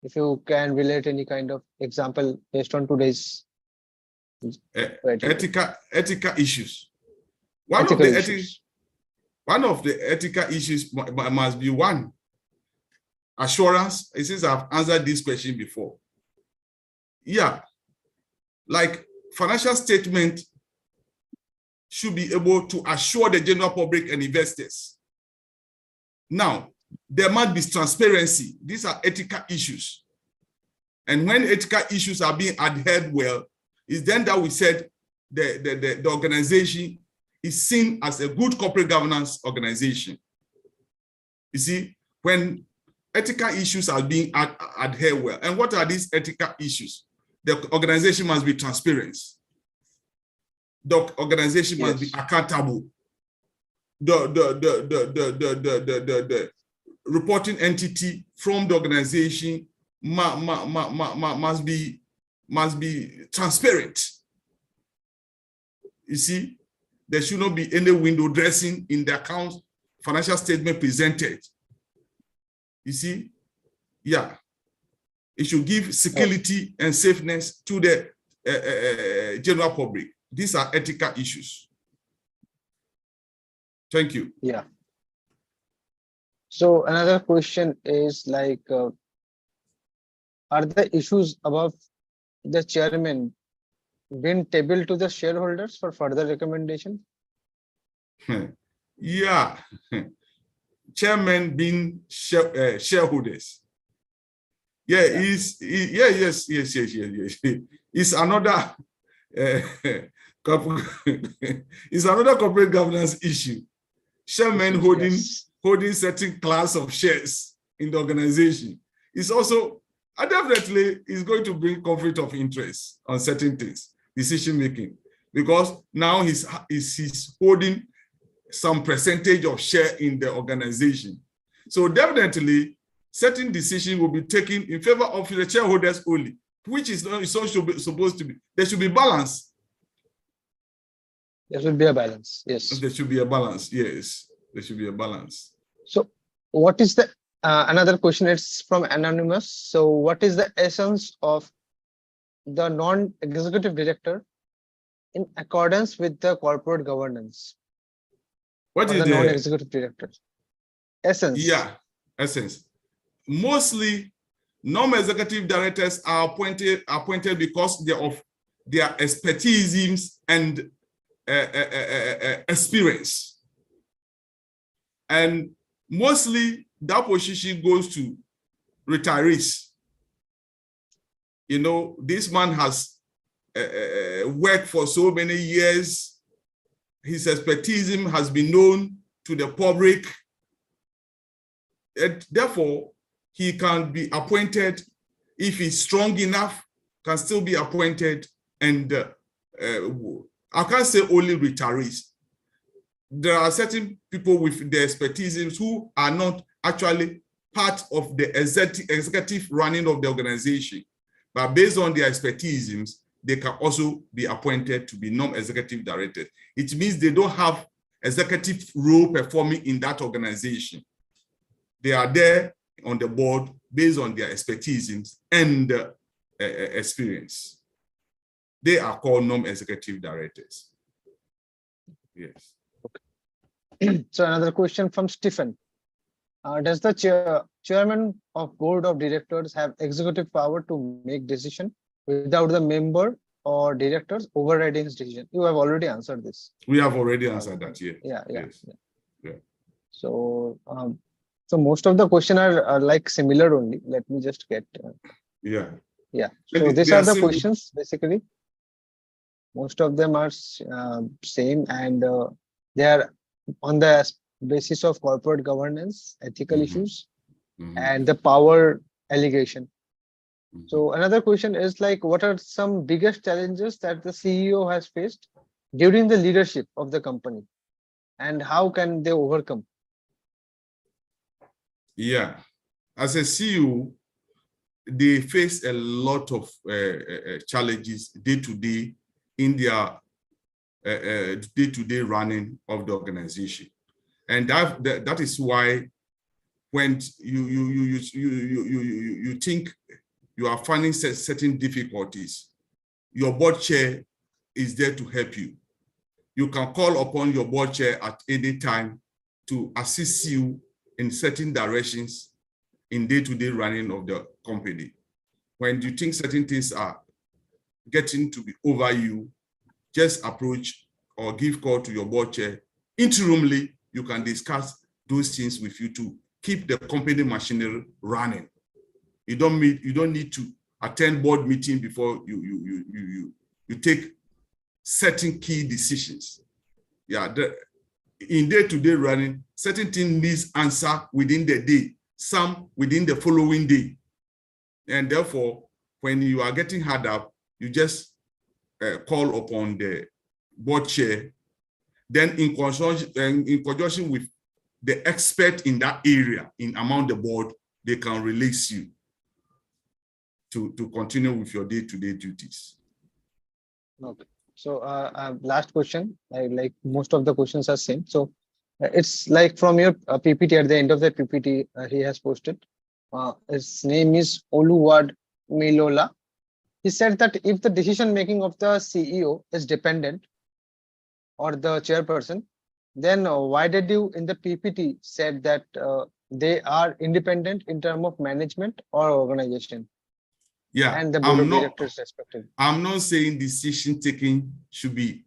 If you can relate any kind of example based on today's ethical issues. One of the ethical issues must be one, assurance. Since I've answered this question before. Yeah, like financial statement should be able to assure the general public and investors. Now, there must be transparency. These are ethical issues. And when ethical issues are being adhered well, it's then that we said the organization is seen as a good corporate governance organization. You see, when ethical issues are being adhered well. And what are these ethical issues? The organization must be transparent. The organization must be accountable. The reporting entity from the organization must be transparent. You see, there should not be any window dressing in the account financial statement presented. You see, yeah, it should give security and safeness to the general public. These are ethical issues. Thank you. Yeah. So another question is like, are the issues above the chairman been tabled to the shareholders for further recommendation? Yeah. Chairman being shareholders. Yeah, yes. It's another it's another corporate governance issue. Chairman holding certain class of shares in the organization is also definitely is going to bring conflict of interest on certain things, decision making, because now he's holding some percentage of share in the organization. So definitely certain decisions will be taken in favor of the shareholders only, which is not supposed to be. There should be balance. There should be a balance. Yes. There should be a balance. Yes, there should be a balance. So what is the another question? It's from anonymous. So what is the essence of the non-executive director in accordance with the corporate governance? What is the non-executive director? Essence. Yeah, essence. Mostly, non-executive directors are appointed because of their expertise and experience. And mostly that position goes to retirees. You know, this man has worked for so many years. His expertise has been known to the public. And therefore, he can be appointed if he's strong enough, can still be appointed. And I can't say only retirees. There are certain people with the expertise who are not actually part of the executive running of the organization, but based on their expertise, they can also be appointed to be non-executive directors. It means they don't have executive role performing in that organization. They are there on the board based on their expertise and experience. They are called non-executive directors. Yes. Okay. So another question from Stephen. Does the chairman of board of directors have executive power to make decision without the member or directors overriding his decision? You have already answered this. We have already answered that, yeah. Yeah. Yes. So most of the question are like similar only. Let me just get. Yeah. Yeah. And So these they are are the simple. questions basically. Most of them are same, and they are on the basis of corporate governance, ethical Mhm, issues, mhm, and the power allegation. mhm. So another question is like, what are some biggest challenges that the CEO has faced during the leadership of the company, and how can they overcome? Yeah. As a CEO, they face a lot of challenges day to day in their day-to-day running of the organization, and that is why when you think you are finding certain difficulties, your board chair is there to help you. You can call upon your board chair at any time to assist you in certain directions in day-to-day running of the company. When you think certain things are getting to be over you, just approach or give call to your board chair. Interimly, you can discuss those things with you to keep the company machinery running. You don't need to attend board meeting before you take certain key decisions. Yeah, in day-to-day running, certain things needs answer within the day, some within the following day. And therefore, when you are getting hard up, you just call upon the board chair. Then in conjunction with the expert in that area, in among the board, they can release you to continue with your day-to-day duties. Okay. So last question. Like most of the questions are same. So it's like from your PPT, at the end of the PPT, he has posted. His name is Oluwad Milola. He said that if the decision making of the CEO is dependent or the chairperson, then why did you in the PPT said that they are independent in terms of management or organization Yeah, and the board of directors respectively? I'm not saying decision taking should be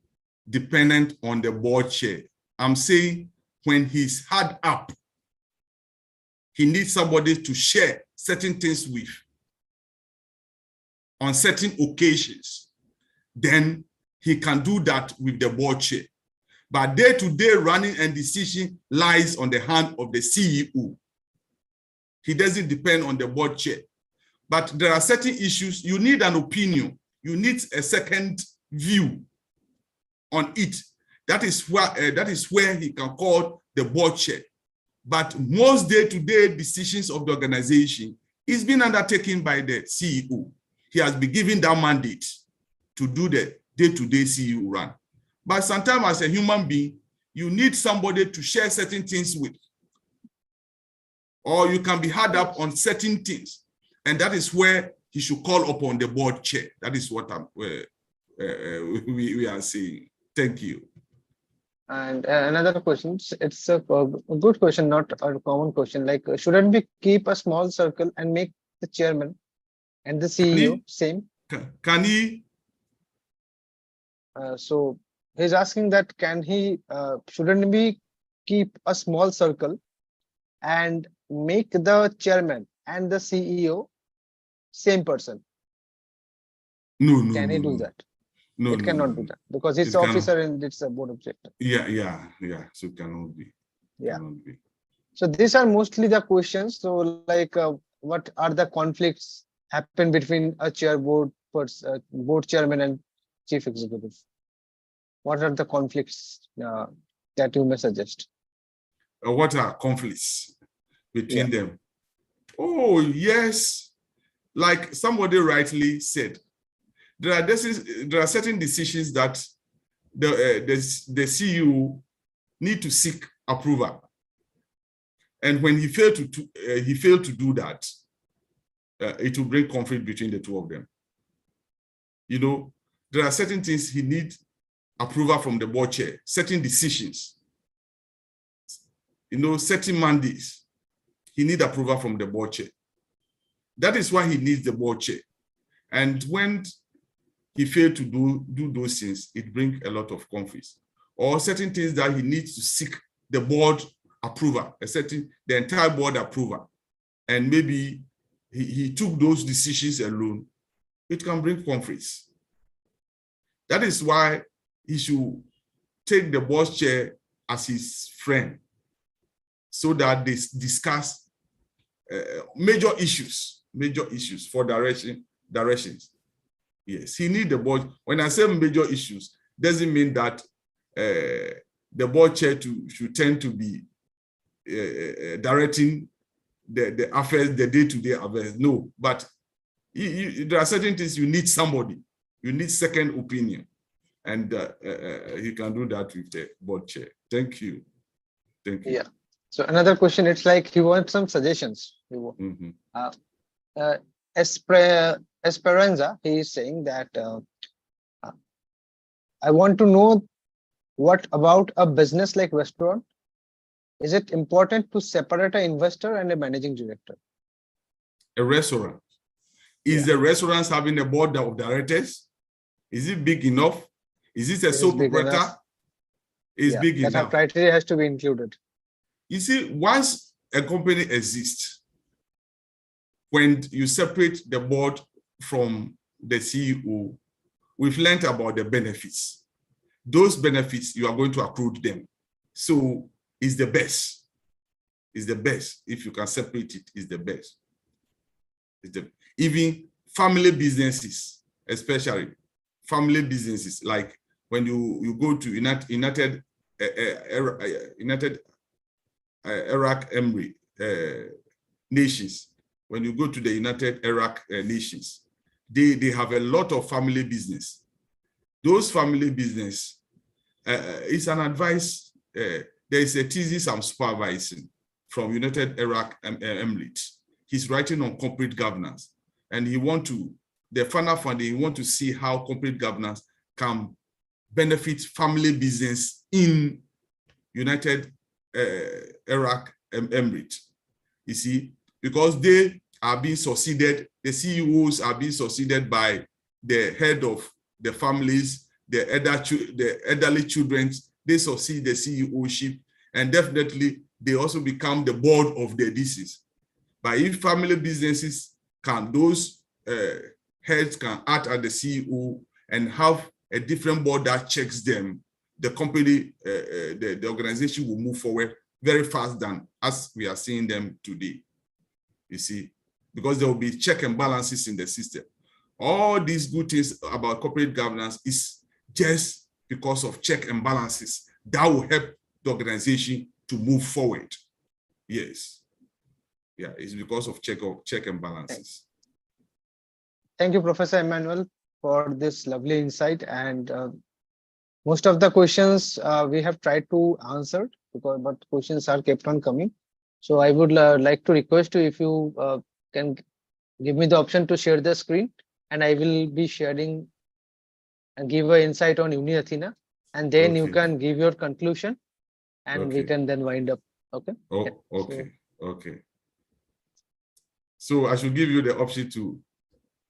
dependent on the board chair. I'm saying when he's hard up, he needs somebody to share certain things with on certain occasions. Then he can do that with the board chair. But day-to-day running and decision lies on the hand of the CEO. He doesn't depend on the board chair. But there are certain issues you need an opinion. You need a second view on it. That is where he can call the board chair. But most day-to-day decisions of the organization is being undertaken by the CEO. He has been given that mandate to do the day-to-day CEO run. But sometimes as a human being, you need somebody to share certain things with. Or you can be hard up on certain things. And that is where he should call upon the board chair. That is what we are saying. Thank you. And another question, it's a good question, not a common question. Like, shouldn't we keep a small circle and make the chairman and the CEO same? Can he? So he's asking that shouldn't we keep a small circle and make the chairman and the CEO same person? No, no, Can he no, do no. that? No, It no, cannot no, do no. that because it's It cannot. officer and it's a board objector. Yeah. So it cannot be. Yeah. Cannot be. So these are mostly the questions. So like, what are the conflicts happen between a board chairman and chief executive? What are the conflicts that you may suggest? What are conflicts Yeah. between them? Oh, yes. Like somebody rightly said, there are certain decisions that the CEO need to seek approval. And when he failed to do that, it will bring conflict between the two of them. You know, there are certain things he needs approval from the board chair, certain decisions, certain mandates, he needs approval from the board chair. That is why he needs the board chair. And when he failed to do those things, it brings a lot of conflicts. Or certain things that he needs to seek the board approval, the entire board approval, and maybe he took those decisions alone, it can bring conflicts. That is why he should take the board chair as his friend, so that they discuss major issues for directions. Yes, he needs the board. When I say major issues, doesn't mean that the board chair should tend to be directing the affairs, the day-to-day affairs. No, but there are certain things you need somebody. You need second opinion, and he can do that with the board chair. Thank you. Thank you. Yeah. So another question, it's like he wants some suggestions. Esperanza, he is saying that I want to know, what about a business like restaurant? Is it important to separate an investor and a managing director? A restaurant. Is the restaurant having a board of directors? Is it big enough? Is it a sole proprietor? It's big enough. That criteria has to be included. You see, once a company exists, when you separate the board from the CEO, we've learned about the benefits. Those benefits, you are going to accrue them. So it's the best. It's the best. If you can separate it, it's the best. Even family businesses, especially family businesses, like when you go to United Arab nations, when you go to the United Arab nations, they have a lot of family business. Those family business is an advice. There is a thesis I'm supervising from United Arab Emirates. He's writing on corporate governance, and he the final funding, he want to see how corporate governance can benefit family business in United Arab Emirates. You see, because they are being succeeded, the CEOs are being succeeded by the head of the families, the elderly children. They succeed the CEOship, and definitely they also become the board of the DCs. But if family businesses can, those heads can act as the CEO and have a different board that checks them, the company, the organization will move forward very fast than as we are seeing them today. You see, because there will be check and balances in the system. All these good things about corporate governance is just because of check and balances that will help the organization to move forward. Yes. Yeah, it's because of check and balances. Thank you, Professor Emmanuel, for this lovely insight. And most of the questions we have tried to answer, but questions are kept on coming. So I would like to request you, if you can give me the option to share the screen, and I will be sharing and give an insight on Uni Athena, and then you can give your conclusion, and we can then wind up. Okay. Oh, okay. Okay. So I should give you the option to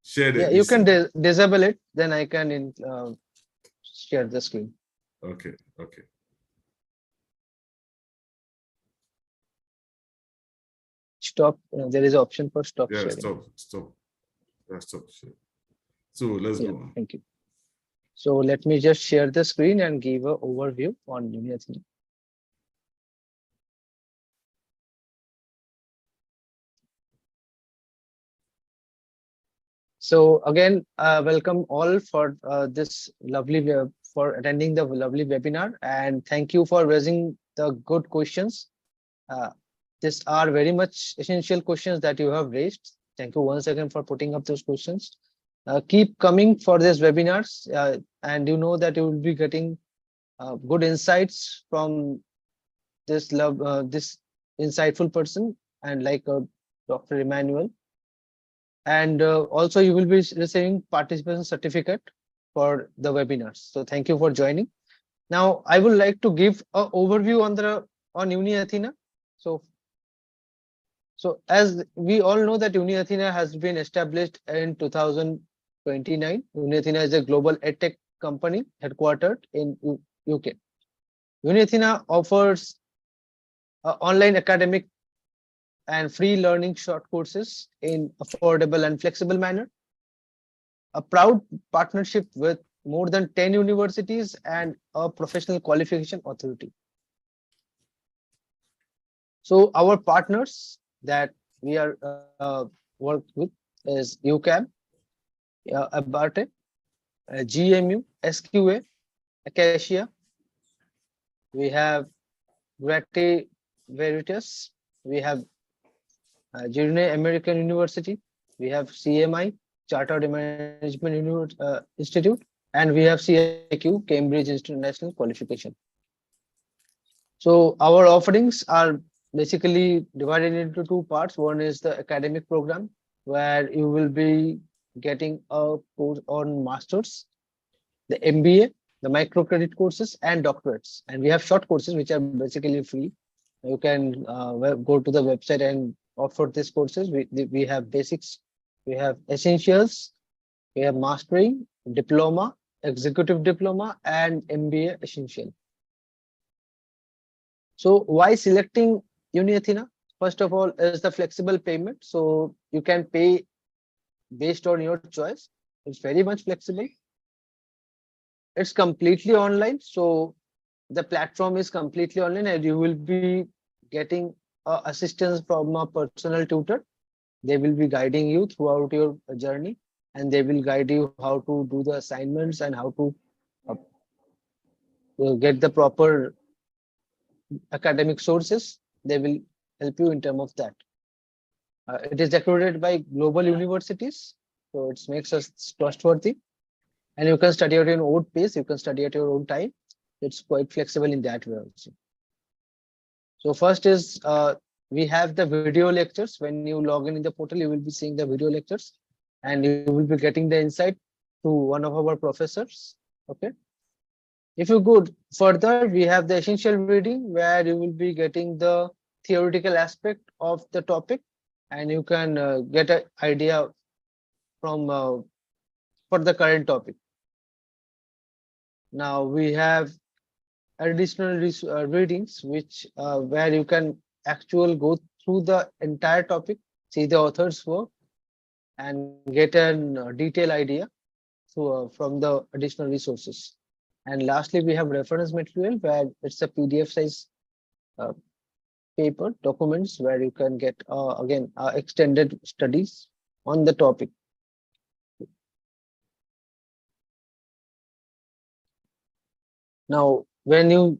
share the. Yeah, you can disable it, then I can share the screen. Okay. Okay. Stop. There is an option for stop sharing. Stop. Sharing. So let's go on. Thank you. So let me just share the screen and give an overview on Uni Athena. So again, welcome all for this lovely for attending the lovely webinar, and thank you for raising the good questions. These are very much essential questions that you have raised. Thank you once again for putting up those questions. Keep coming for these webinars, and you know that you will be getting good insights from this this insightful person, and like Dr. Emmanuel. And also you will be receiving participation certificate for the webinars. So thank you for joining. Now I would like to give an overview on Uni Athena. So as we all know that Uni Athena has been established in 2029. Uni Athena is a global edtech company headquartered in UK. Uni Athena offers online academic and free learning short courses in affordable and flexible manner. A proud partnership with more than 10 universities and a professional qualification authority. So our partners that we are work with is UCAM, Abarte, GMU, SQA, Acacia. We have Grate Veritas. We have Jurne American University. We have CMI, Chartered Management Institute, and we have CIQ, Cambridge International Qualification. So our offerings are basically divided into two parts. One is the academic program, where you will be getting a course on masters, the MBA, the microcredit courses, and doctorates. And we have short courses which are basically free. You can go to the website and offer these courses. We have basics, we have essentials, we have mastering, diploma, executive diploma, and MBA essential. So why selecting UniAthena? First of all, is the flexible payment. So you can pay based on your choice. It's very much flexible. It's completely online. So the platform is completely online, and you will be getting assistance from a personal tutor. They will be guiding you throughout your journey, and they will guide you how to do the assignments and how to get the proper academic sources. They will help you in terms of that. It is accredited by global universities, so it makes us trustworthy. And you can study at your own pace, you can study at your own time. It's quite flexible in that way also. So first is we have the video lectures. When you log in the portal, you will be seeing the video lectures, and you will be getting the insight to one of our professors. Okay. If you go further, we have the essential reading, where you will be getting the theoretical aspect of the topic, and you can get an idea from for the current topic. Now we have additional readings, which where you can actually go through the entire topic, see the author's work, and get a detailed idea from the additional resources. And lastly, we have reference material, where it's a PDF size paper documents, where you can get again extended studies on the topic. Now, when you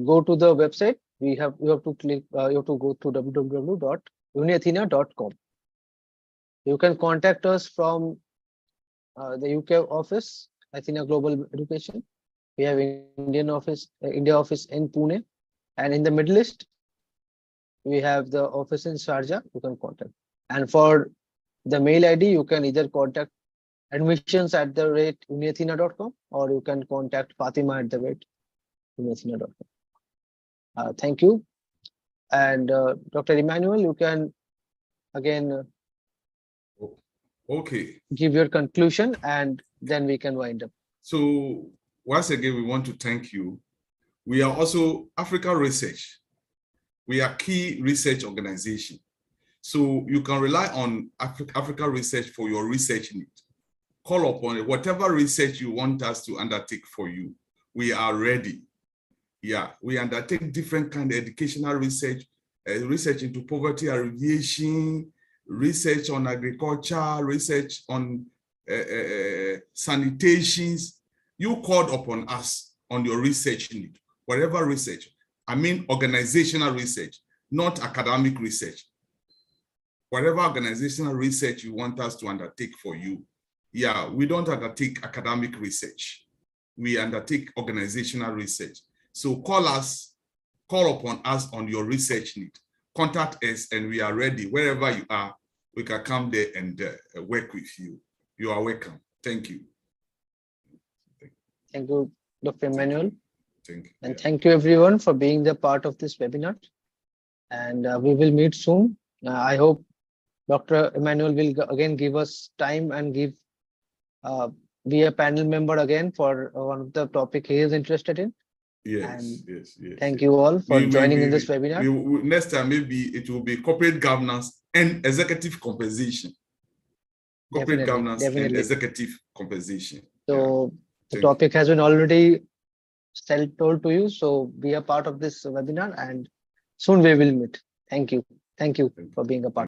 go to the website, you have to click, you have to go to www.uniathena.com. You can contact us from the UK office, Athena Global Education. We have India office in Pune, and in the Middle East, we have the office in Sharjah. You can contact. And for the mail ID, you can either contact admissions@uniathena.com, or you can contact Fatima@uniathena.com. Thank you. And Dr. Emmanuel, you can again Okay. give your conclusion, and then we can wind up. So once again, we want to thank you. We are also Africa Research. We are key research organization. So you can rely on Africa Research for your research need. Call upon it. Whatever research you want us to undertake for you, we are ready. Yeah, we undertake different kind of educational research, research into poverty alleviation, research on agriculture, research on sanitations. You called upon us on your research need, whatever research. I mean organizational research, not academic research. Whatever organizational research you want us to undertake for you. Yeah, we don't undertake academic research. We undertake organizational research. So call upon us on your research need. Contact us and we are ready. Wherever you are, we can come there and work with you. You are welcome. Thank you. Thank you, Dr. Emmanuel. Thank you. And thank you everyone for being the part of this webinar. And we will meet soon. I hope Dr. Emmanuel will again give us time and be a panel member again for one of the topic he is interested in. Yes, And yes, yes. thank yes. you all for We- joining in this webinar. next time, maybe it will be corporate governance and executive compensation. Corporate Definitely, governance and definitely. executive compensation. So the Thank topic has been already told to you. So be a part of this webinar and soon we will meet. Thank you. Thank you for being a part.